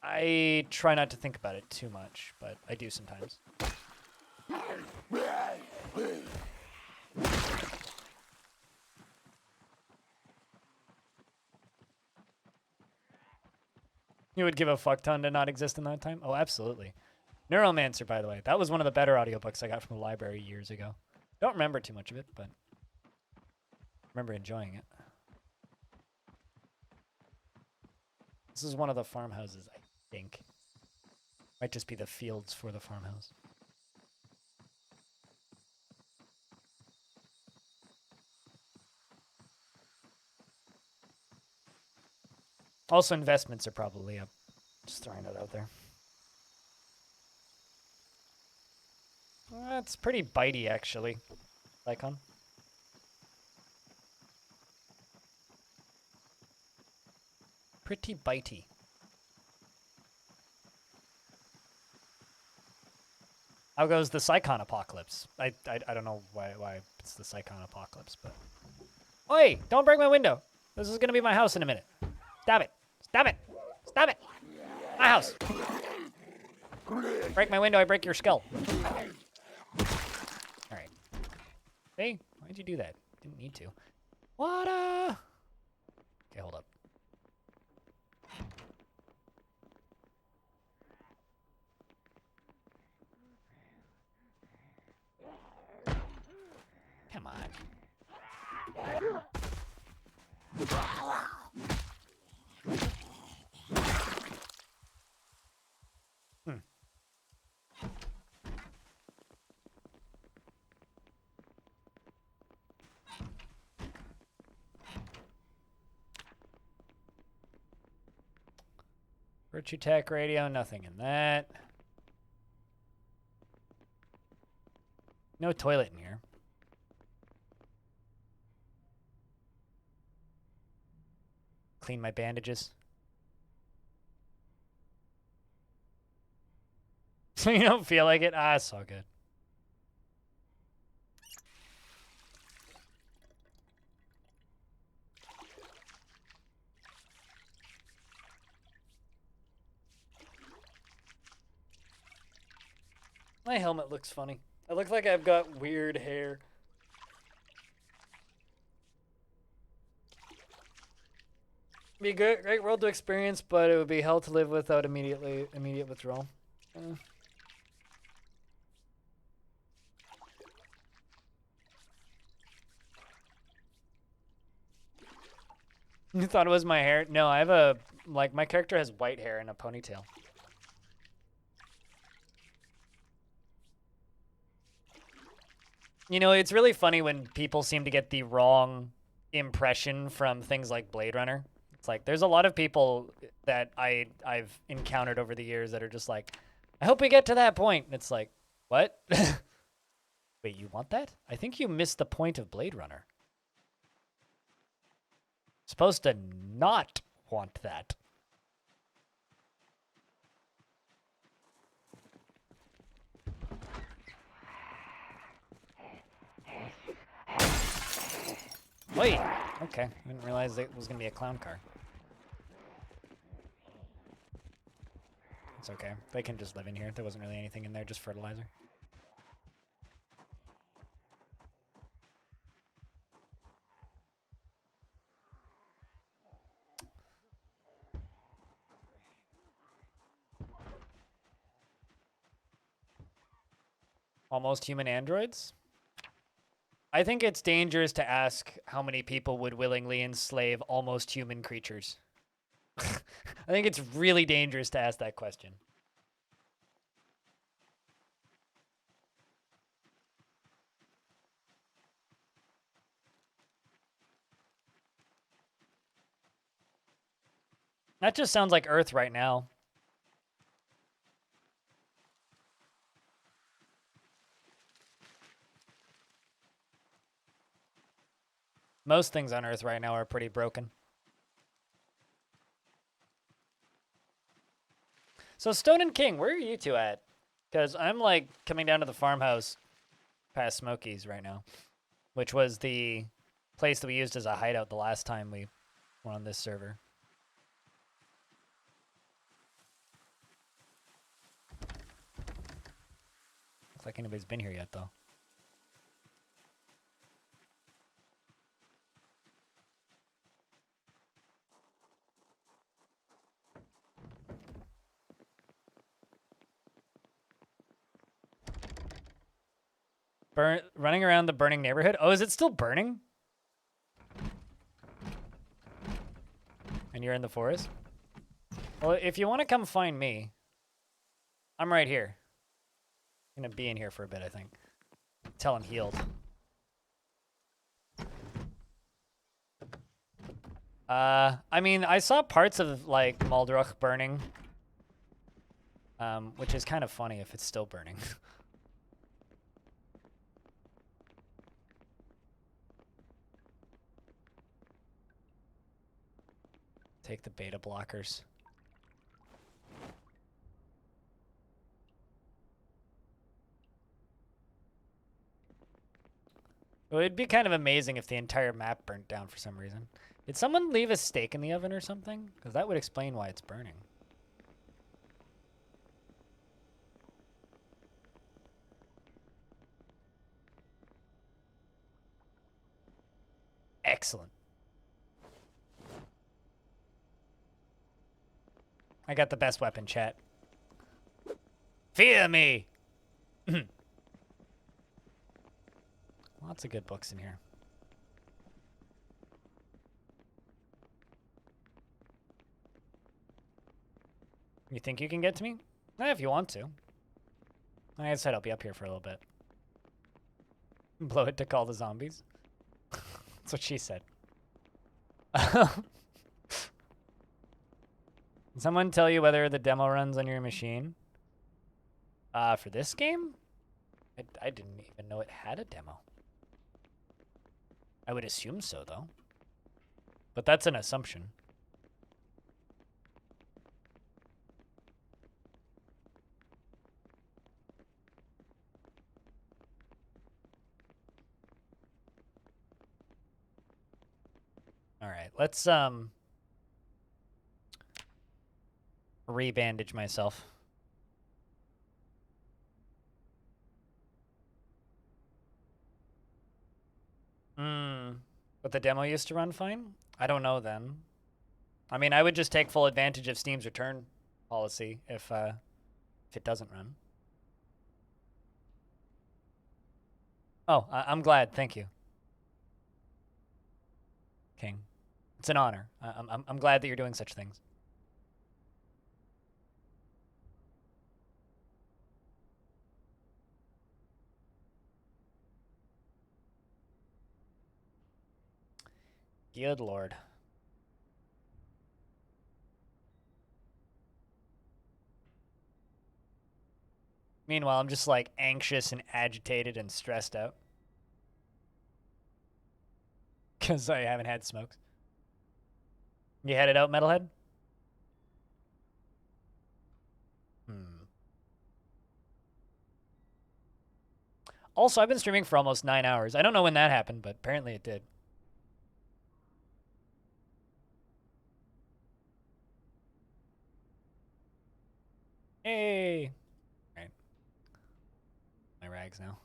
I try not to think about it too much, but I do sometimes. You would give a fuck ton to not exist in that time? Oh, absolutely. Neuromancer, by the way. That was one of the better audiobooks I got from the library years ago. Don't remember too much of it, but remember enjoying it. This is one of the farmhouses, I think. Might just be the fields for the farmhouse. Also, investments are probably up. Just throwing it out there. It's pretty bitey, actually. Icon. Pretty bitey. How goes the Psychon Apocalypse? I don't know why it's the Psychon Apocalypse, but... Oi! Don't break my window! This is gonna be my house in a minute. Stop it! Stop it! Stop it! My house! Break my window, I break your skull. Alright. Hey, why'd you do that? Didn't need to. What Okay, hold up. Come on. Virtue Tech radio, nothing in that. No toilet in here. Clean my bandages. So you don't feel like it? Ah, it's all good. My helmet looks funny. I look like I've got weird hair. Be a great world to experience, but it would be hell to live without immediate withdrawal. You thought it was my hair? No, I have my character has white hair and a ponytail. You know, it's really funny when people seem to get the wrong impression from things like Blade Runner. It's like there's a lot of people that I've encountered over the years that are just like, I hope we get to that point. And it's like, what? Wait, you want that? I think you missed the point of Blade Runner. Supposed to not want that. Wait. Okay. I didn't realize it was going to be a clown car. It's okay. They can just live in here. There wasn't really anything in there, just fertilizer. Almost human androids? I think it's dangerous to ask how many people would willingly enslave almost human creatures. I think it's really dangerous to ask that question. That just sounds like Earth right now. Most things on Earth right now are pretty broken. So Stone and King, where are you two at? Because I'm like coming down to the farmhouse past Smokies right now, which was the place that we used as a hideout the last time we were on this server. Looks like anybody's been here yet, though. Running around the burning neighborhood. Oh, is it still burning? And you're in the forest? Well, if you want to come find me, I'm right here. I'm gonna be in here for a bit, I think. Till I'm healed. I mean, I saw parts of, like, Maldruch burning. Which is kind of funny if it's still burning. Take the beta blockers. It would be kind of amazing if the entire map burnt down for some reason. Did someone leave a steak in the oven or something? Because that would explain why it's burning. Excellent. I got the best weapon, chat. Fear me! Lots of good books in here. You think you can get to me? If you want to. Like I said, I'll be up here for a little bit. Blow it to call the zombies. That's what she said. Did someone tell you whether the demo runs on your machine? For this game? I didn't even know it had a demo. I would assume so, though. But that's an assumption. All right, let's re-bandage myself. But the demo used to run fine? I don't know then. I mean, I would just take full advantage of Steam's return policy if it doesn't run. Oh, I'm glad. Thank you, King. It's an honor. I'm glad that you're doing such things. Good Lord. Meanwhile, I'm just like anxious and agitated and stressed out. Because I haven't had smokes. You headed out, Metalhead? Also, I've been streaming for almost 9 hours. I don't know when that happened, but apparently it did. Hey! All right. My rags now.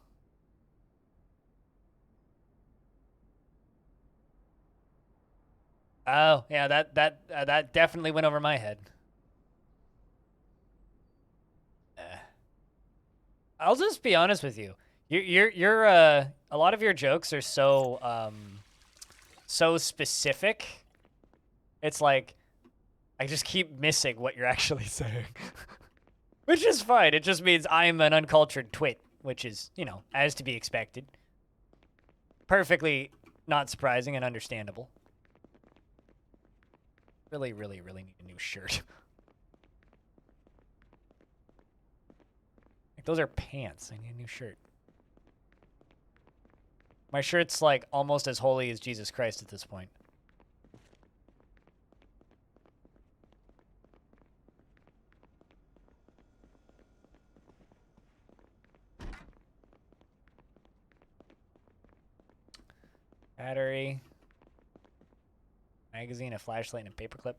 Oh, yeah, that definitely went over my head. I'll just be honest with you. You're a lot of your jokes are so specific. It's like I just keep missing what you're actually saying. Which is fine. It just means I'm an uncultured twit, which is, you know, as to be expected. Perfectly not surprising and understandable. Really, really, really need a new shirt. Like, those are pants. I need a new shirt. My shirt's like almost as holy as Jesus Christ at this point. Battery. Magazine, a flashlight, and a paperclip.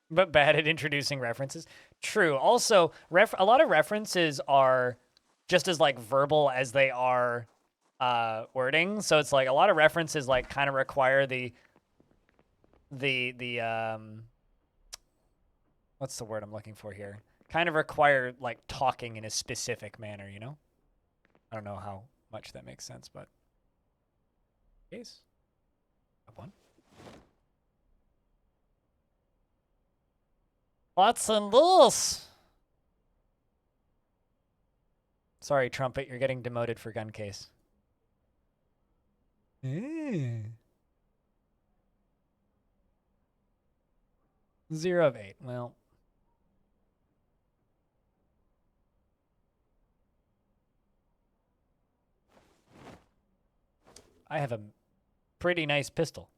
But bad at introducing references. True. Also, a lot of references are just as like verbal as they are wording. So it's like a lot of references like kind of require the what's the word I'm looking for here? Kind of require like talking in a specific manner, you know? I don't know how much that makes sense, but case. Up one. What's in this? Sorry, Trumpet, you're getting demoted for gun case. 0 of 8. Well. I have a pretty nice pistol.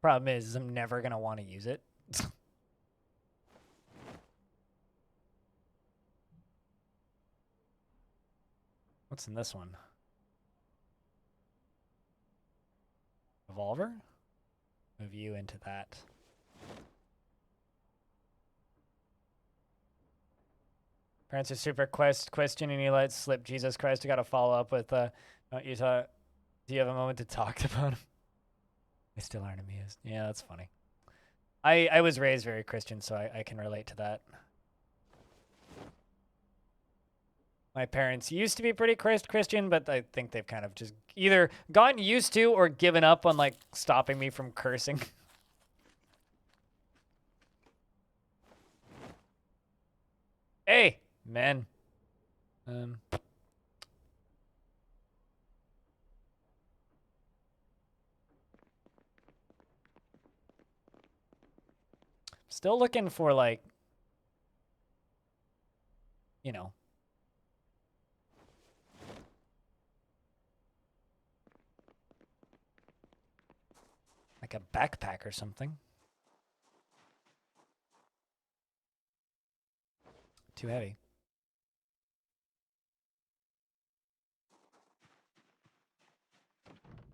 Problem is, I'm never going to want to use it. What's in this one? Revolver? Move you into that. Parents are super questioning you let slip Jesus Christ. I got to follow up with, don't you thought, do you have a moment to talk about him? They still aren't amused. Yeah, that's funny. I was raised very Christian, so I can relate to that. My parents used to be pretty Christian, but I think they've kind of just either gotten used to or given up on like stopping me from cursing. Hey, man. Still looking for like, you know, like a backpack or something. Too heavy.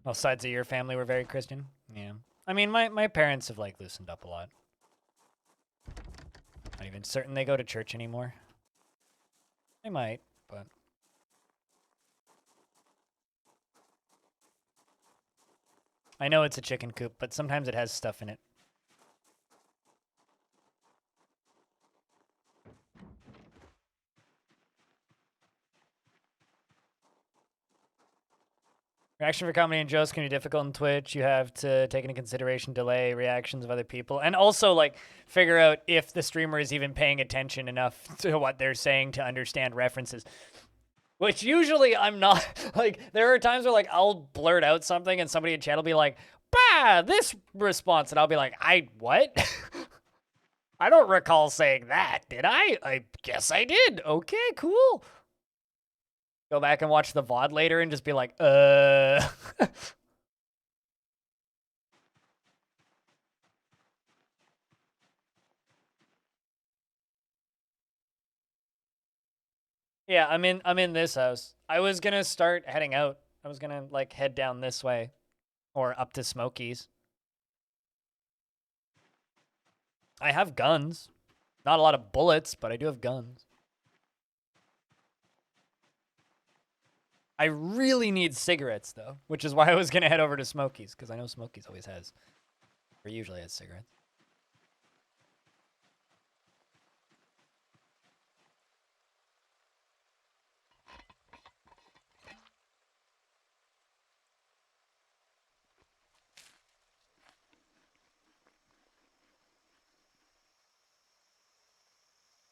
Well, sides of your family were very Christian? Yeah. I mean, my parents have like loosened up a lot. Not even certain they go to church anymore. They might, but... I know it's a chicken coop, but sometimes it has stuff in it. Reaction for comedy and jokes can be difficult on Twitch. You have to take into consideration delay, reactions of other people, and also like figure out if the streamer is even paying attention enough to what they're saying to understand references. Which usually I'm not. Like, there are times where, like, I'll blurt out something and somebody in chat will be like, bah, this response. And I'll be like, what? I don't recall saying that, did I? I guess I did. Okay, cool. Go back and watch the VOD later and just be like, Yeah, I'm in this house. I was gonna start heading out. I was gonna like head down this way or up to Smokies. I have guns. Not a lot of bullets, but I do have guns. I really need cigarettes though, which is why I was gonna head over to Smokies, because I know Smokies always has, or usually has cigarettes.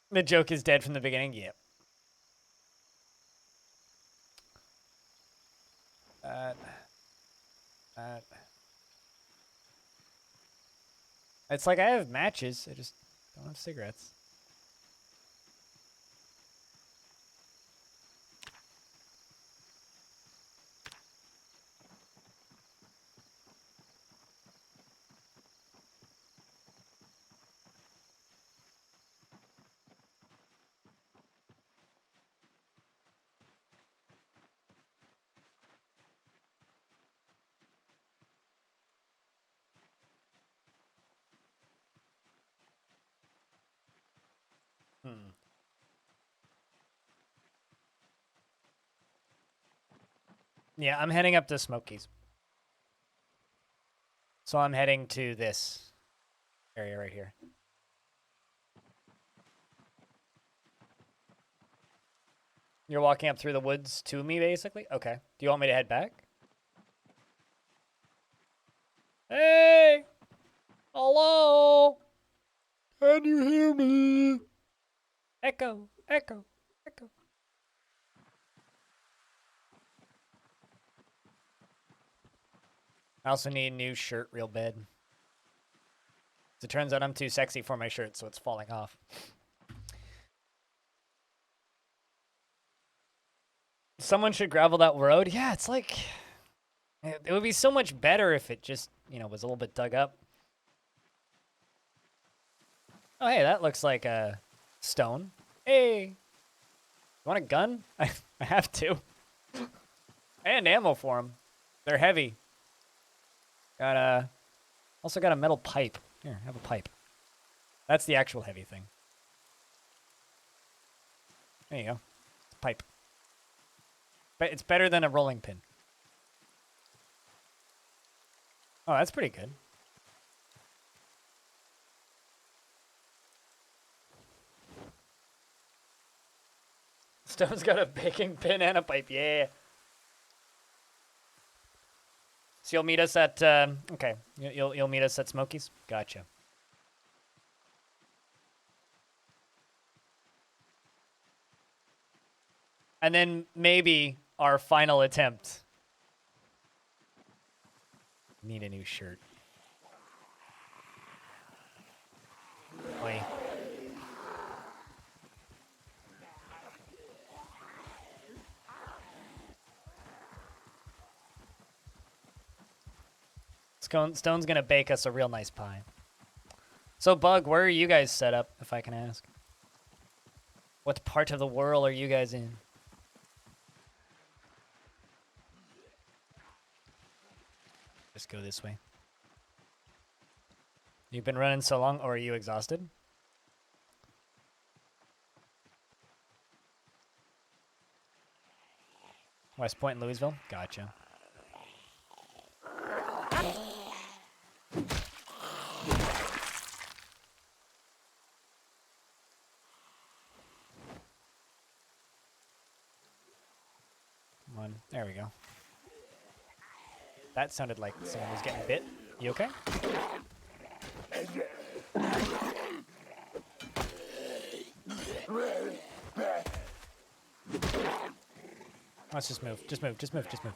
The joke is dead from the beginning. Yep. That. It's like I have matches. I just don't have cigarettes. Yeah, I'm heading up to Smokies. So I'm heading to this area right here. You're walking up through the woods to me, basically? Okay. Do you want me to head back? Hey! Hello! Can you hear me? Echo, echo, echo. I also need a new shirt real bad. As it turns out I'm too sexy for my shirt, so it's falling off. Someone should gravel that road? Yeah, it's like... It would be so much better if it just, you know, was a little bit dug up. Oh, hey, that looks like a stone. Hey! You want a gun? I have two. And ammo for them. They're heavy. Also got a metal pipe. Here, have a pipe. That's the actual heavy thing. There you go. It's a pipe. But it's better than a rolling pin. Oh, that's pretty good. Stone's got a baking pin and a pipe. Yeah. So you'll meet us at okay. You'll meet us at Smokies. Gotcha. And then maybe our final attempt. Need a new shirt. Oi. Stone's gonna bake us a real nice pie. So, Bug, where are you guys set up, if I can ask? What part of the world are you guys in? Just go this way. You've been running so long, or are you exhausted? West Point, Louisville? Gotcha. Come on. There we go. That sounded like someone was getting bit. You okay? Let's just move. Just move. Just move. Just move.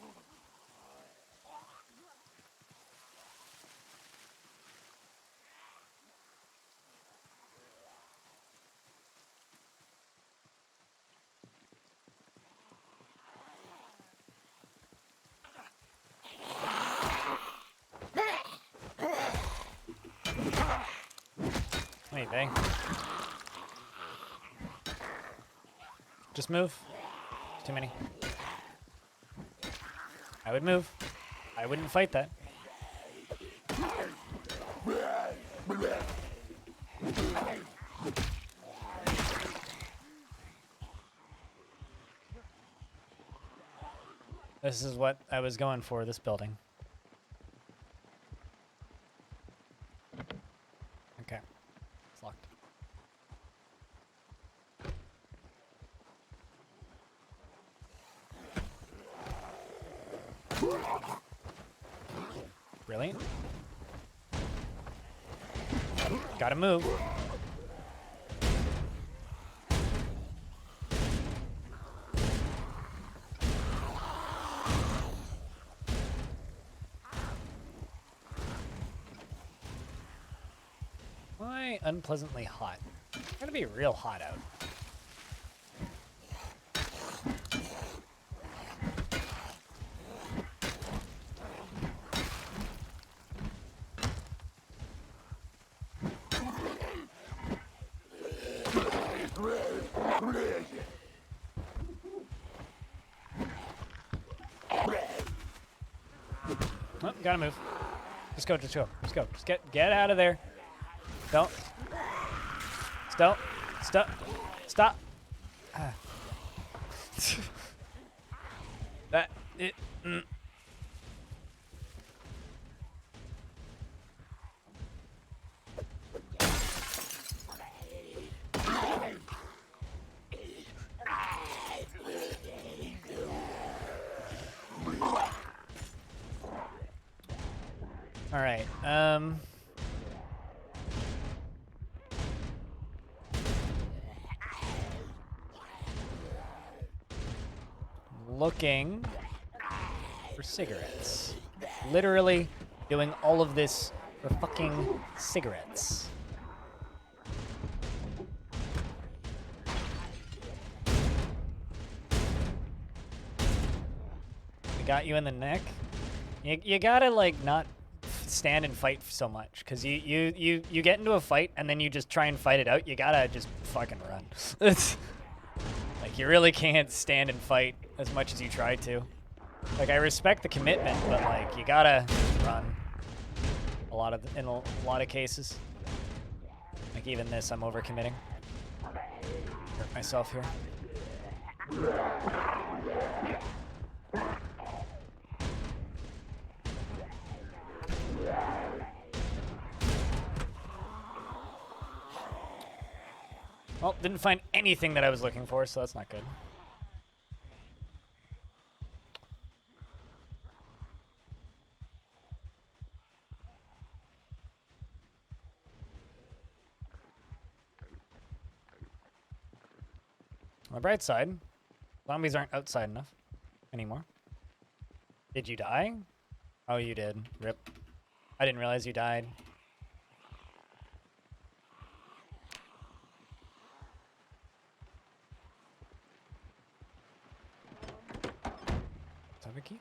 Wait, they. Just move. Too many. I would move. I wouldn't fight that. This is what I was going for, this building. Okay. It's locked. Brilliant. Gotta move. Why unpleasantly hot? It's gonna be real hot out. Oh, gotta move. Just go, just go, just go. Just get out of there. Don't. Stop. Stop. Stop. That it. All right. Looking for cigarettes. Literally doing all of this for fucking cigarettes. We got you in the neck. You gotta like not stand and fight so much, because you get into a fight and then you just try and fight it out. You gotta just fucking run. It's like you really can't stand and fight as much as you try to. Like, I respect the commitment, but like you gotta run in a lot of cases. Like even this, I'm overcommitting. Hurt myself here. Well, didn't find anything that I was looking for, so that's not good. On the bright side, zombies aren't outside enough anymore. Did you die? Oh, you did. Rip. I didn't realize you died. Have a key?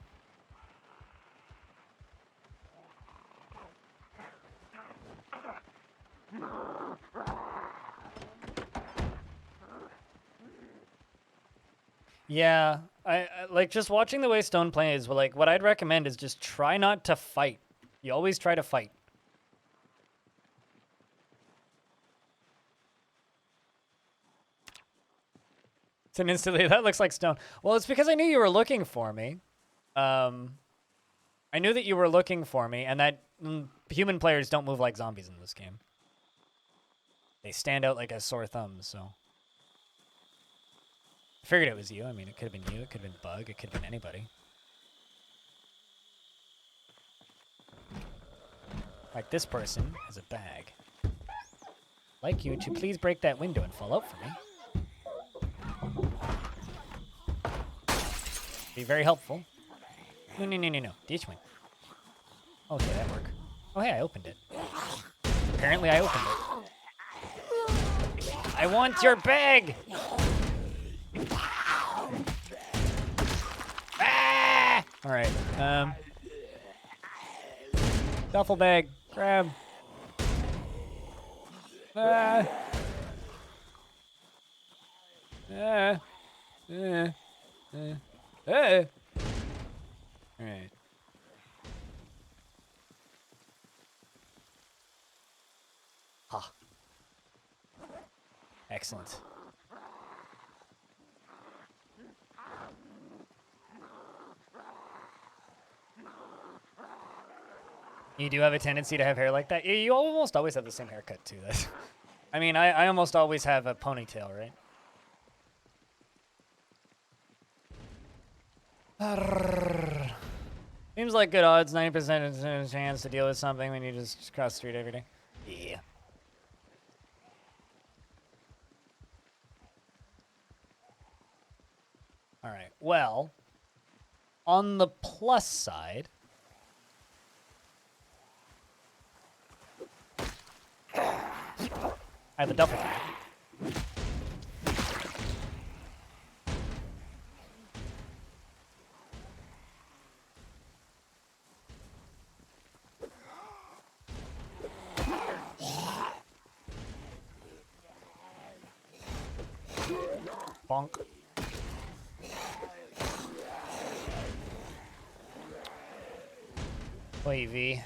Yeah, I like just watching the way Stone plays. Like, what I'd recommend is just try not to fight. You always try to fight. It's an instantly, that looks like Stone. Well, it's because I knew you were looking for me. I knew that you were looking for me, and that human players don't move like zombies in this game. They stand out like a sore thumb, so. I figured it was you. I mean, it could have been you, it could have been Bug, it could have been anybody. Like this person has a bag. I'd like you to please break that window and fall out for me. Be very helpful. No, no, no, no, no. Ditch one. Okay, that worked. Oh, hey, I opened it. Apparently, I opened it. I want your bag! Ah! All right. Duffel bag. Grab. Ah. Ah. All right. Ha. Excellent. You do have a tendency to have hair like that? You almost always have the same haircut, too. I mean, I almost always have a ponytail, right? Seems like good odds, 90% chance to deal with something when you just cross the street every day. Yeah. All right, well, on the plus side, I have a duffel bag. Bonk. Wait, V.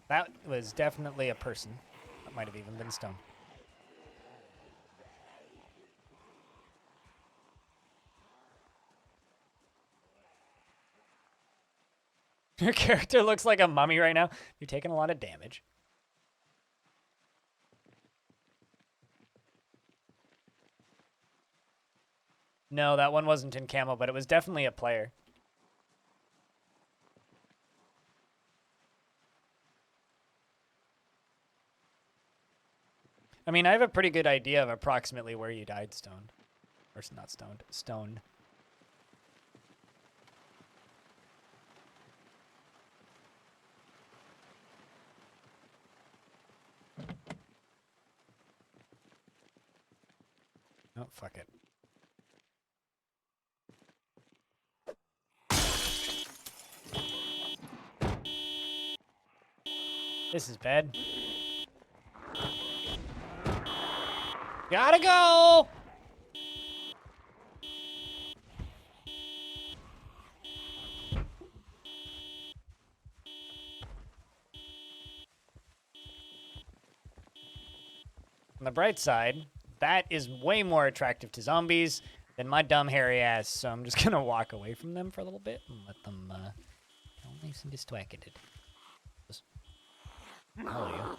That was definitely a person. That might have even been stone. Your character looks like a mummy right now. You're taking a lot of damage. No, that one wasn't in camo, but it was definitely a player. I mean, I have a pretty good idea of approximately where you died stoned. Or not stoned, stoned. Oh, fuck it. This is bad. Gotta go! On the bright side, that is way more attractive to zombies than my dumb hairy ass, so I'm just gonna walk away from them for a little bit and let them, nice and distracted. Just... Hello, you.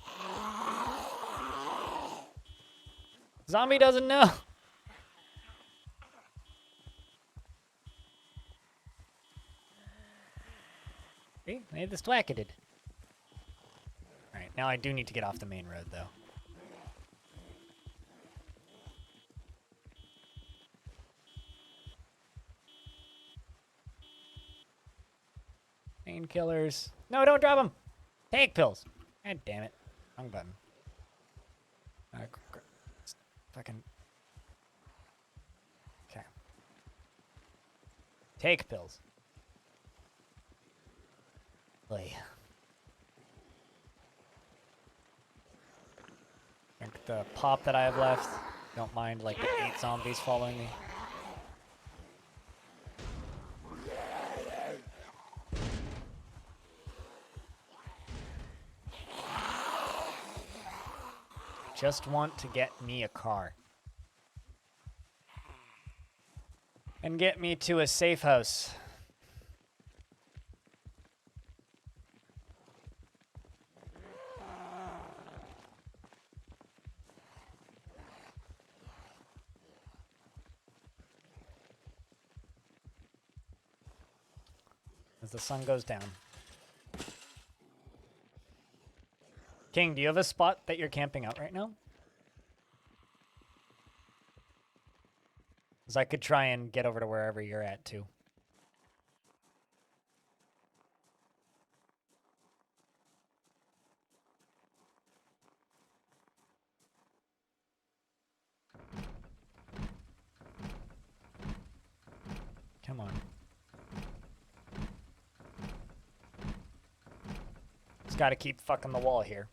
Zombie doesn't know! See? They distracted. Alright, now I do need to get off the main road, though. Painkillers. No, don't drop them! Take pills! God damn it. Wrong button. Fucking... Okay. Take pills. Oy. Drink the pop that I have left. Don't mind, like, the 8 zombies following me. Just want to get me a car. And get me to a safe house. As the sun goes down. King, do you have a spot that you're camping out right now? Because I could try and get over to wherever you're at, too. Come on. Just gotta keep fucking the wall here.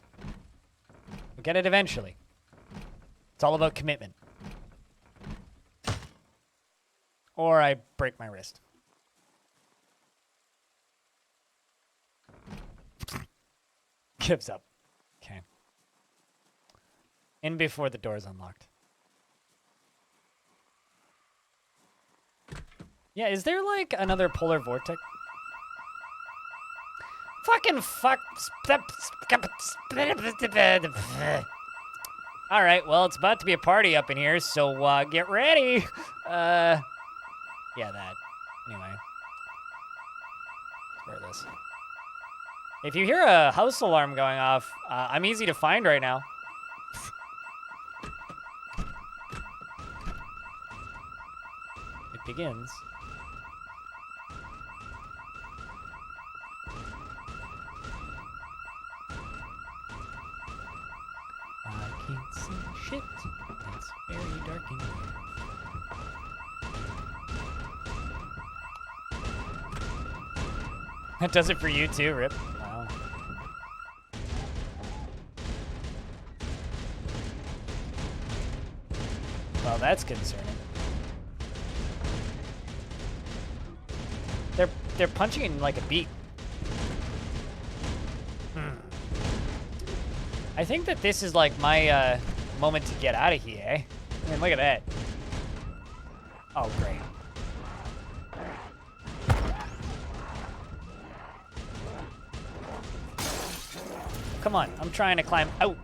We'll get it eventually. It's all about commitment. Or I break my wrist. Gives up. Okay. In before the door's unlocked. Yeah, is there like another polar vortex? Fucking fuck. Alright, well, it's about to be a party up in here, so get ready. Yeah, that. Anyway. Where this? If you hear a house alarm going off, I'm easy to find right now. It begins. I can't see shit. It's very dark in here. That does it for you too, Rip. Wow. Well, that's concerning. They're punching in like a beat. I think that this is like my moment to get out of here, eh? I mean, look at that. Oh, great. Come on, I'm trying to climb out.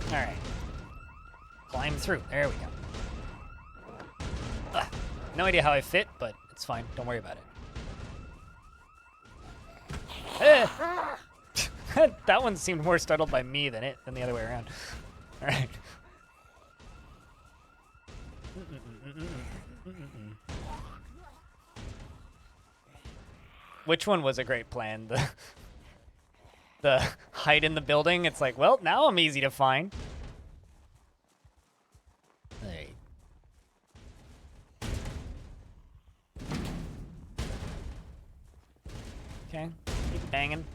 All right. Climb through. There we go. Ugh. No idea how I fit, but it's fine. Don't worry about it. That one seemed more startled by me than the other way around. All right. Which one was a great plan? The hide in the building? It's like, well, now I'm easy to find. Hey. Okay, keep banging.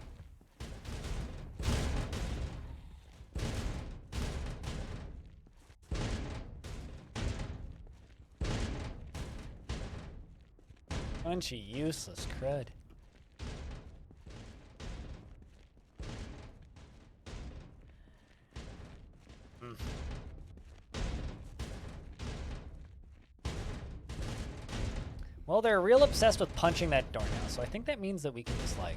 Bunch of useless crud. Well, they're real obsessed with punching that door now, so I think that means that we can just, like,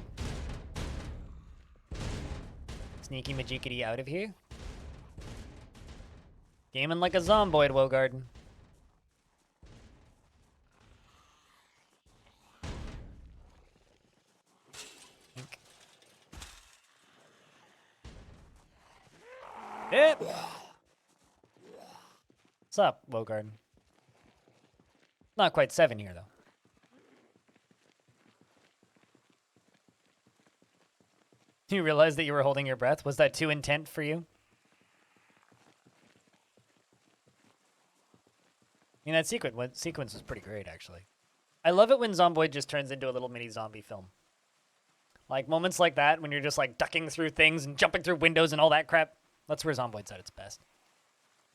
sneaky majikity out of here. Gaming like a zomboid, Wogarden. Yep. What's up, Wogarden? Not quite 7 here, though. You realized that you were holding your breath? Was that too intent for you? I mean, that sequence was pretty great, actually. I love it when Zomboid just turns into a little mini zombie film. Like, moments like that, when you're just, like, ducking through things and jumping through windows and all that crap. That's where Zomboid's at its best.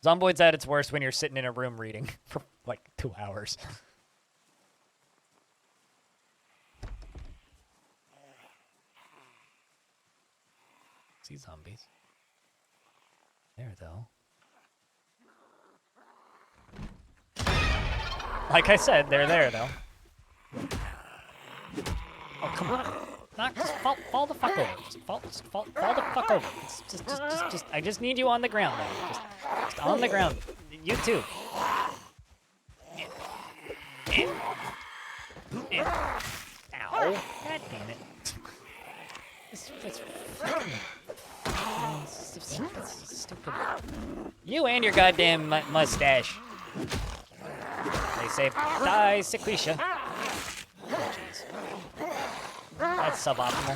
Zomboid's at its worst when you're sitting in a room reading for, like, 2 hours. See zombies. There, though. Like I said, they're there, though. Oh, come on. Just fall the fuck over. Just fall the fuck over. Just, I just need you on the ground, though. Just on the ground. You too. God damn it. It's stupid. You and your goddamn mustache. They say, die, Sequisha. Oh, jeez. That's suboptimal.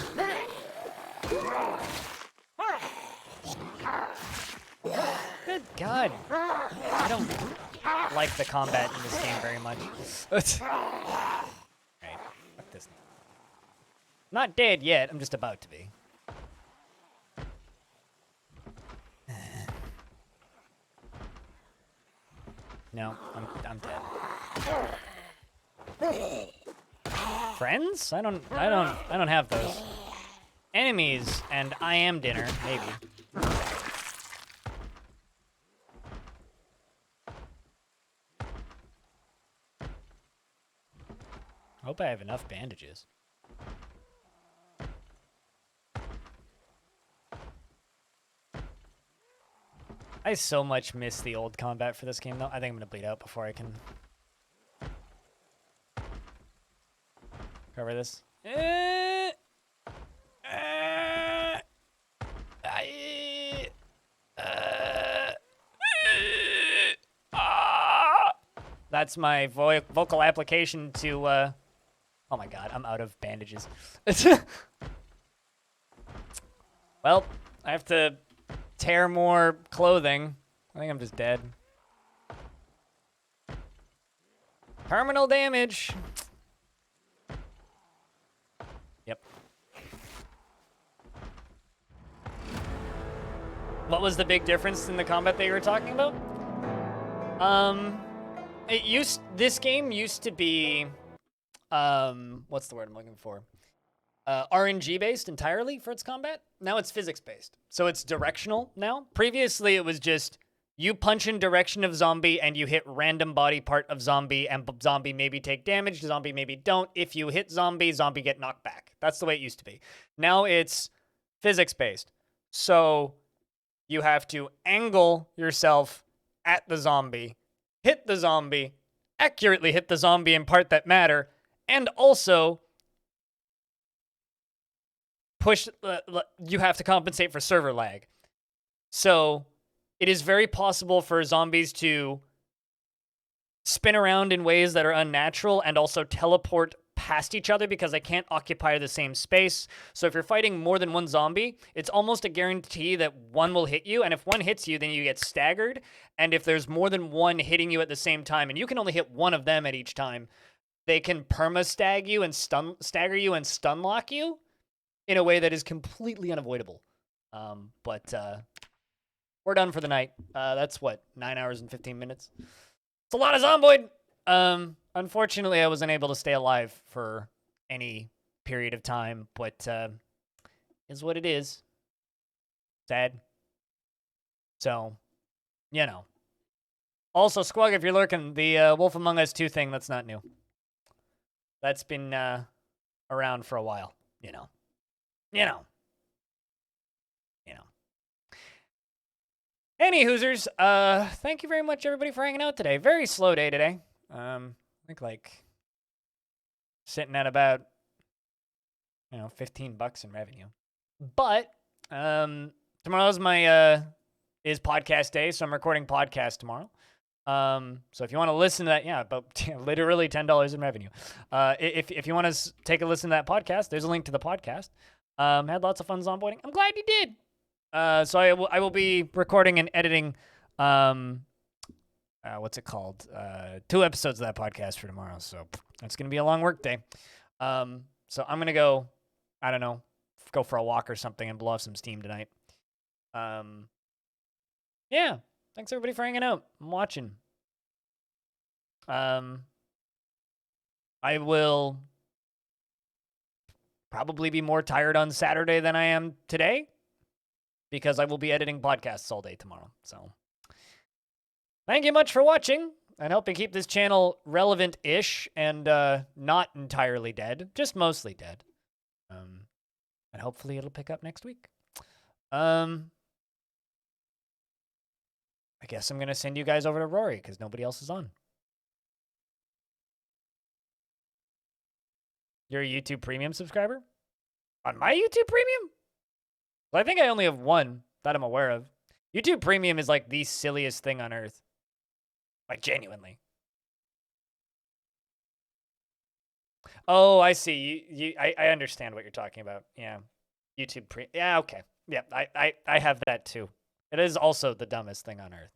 Good God. I don't like the combat in this game very much. Right, fuck this. Not dead yet, I'm just about to be. No, I'm dead. Friends? I don't have those. Enemies and I am dinner, maybe. I hope I have enough bandages. I so much miss the old combat for this game, though. I think I'm gonna bleed out before I can cover this. That's my vocal application to, oh my god, I'm out of bandages. Well, I have to tear more clothing. I think I'm just dead. Terminal damage. Yep. What was the big difference in the combat that you were talking about? This game used to be, what's the word I'm looking for? RNG based entirely for its combat. Now it's physics based. So it's directional now. Previously it was just you punch in direction of zombie and you hit random body part of zombie and zombie maybe take damage, zombie maybe don't. If you hit zombie, zombie get knocked back. That's the way it used to be. Now it's physics based. So you have to angle yourself at the zombie, hit the zombie, accurately hit the zombie in part that matter, and also you have to compensate for server lag. So it is very possible for zombies to spin around in ways that are unnatural and also teleport past each other because they can't occupy the same space. So if you're fighting more than one zombie, it's almost a guarantee that one will hit you, and if one hits you, then you get staggered. And if there's more than one hitting you at the same time, and you can only hit one of them at each time, they can perma-stag you and stagger you and stun lock you in a way that is completely unavoidable. But we're done for the night. That's what, 9 hours and 15 minutes? It's a lot of Zomboid! Unfortunately, I wasn't able to stay alive for any period of time, but is what it is. Sad. So, you know. Also, Squug, if you're lurking, the Wolf Among Us 2 thing, that's not new. That's been around for a while, you know. You know. Any Hoosers, thank you very much, everybody, for hanging out today. Very slow day today. I think, like, sitting at about, 15 bucks in revenue. But, tomorrow's my, is podcast day, so I'm recording podcast tomorrow. So if you want to listen to that, yeah, about literally $10 in revenue. If you want to take a listen to that podcast, there's a link to the podcast. Had lots of fun zomboiding. I'm glad you did. So I will be recording and editing, what's it called? 2 episodes of that podcast for tomorrow. So it's going to be a long work day. So I'm going to go, I don't know, go for a walk or something and blow off some steam tonight. Yeah. Thanks everybody for hanging out. I'm watching. I will probably be more tired on Saturday than I am today, because I will be editing podcasts all day tomorrow. So thank you much for watching and helping keep this channel relevant-ish and not entirely dead, just mostly dead. And hopefully it'll pick up next week. I guess I'm going to send you guys over to Rory because nobody else is on. You're a YouTube Premium subscriber? On my YouTube Premium? Well, I think I only have one that I'm aware of. YouTube Premium is like the silliest thing on earth. Like, genuinely. Oh, I see. I understand what you're talking about. Yeah. YouTube Premium. Yeah, okay. Yeah, I have that too. It is also the dumbest thing on earth.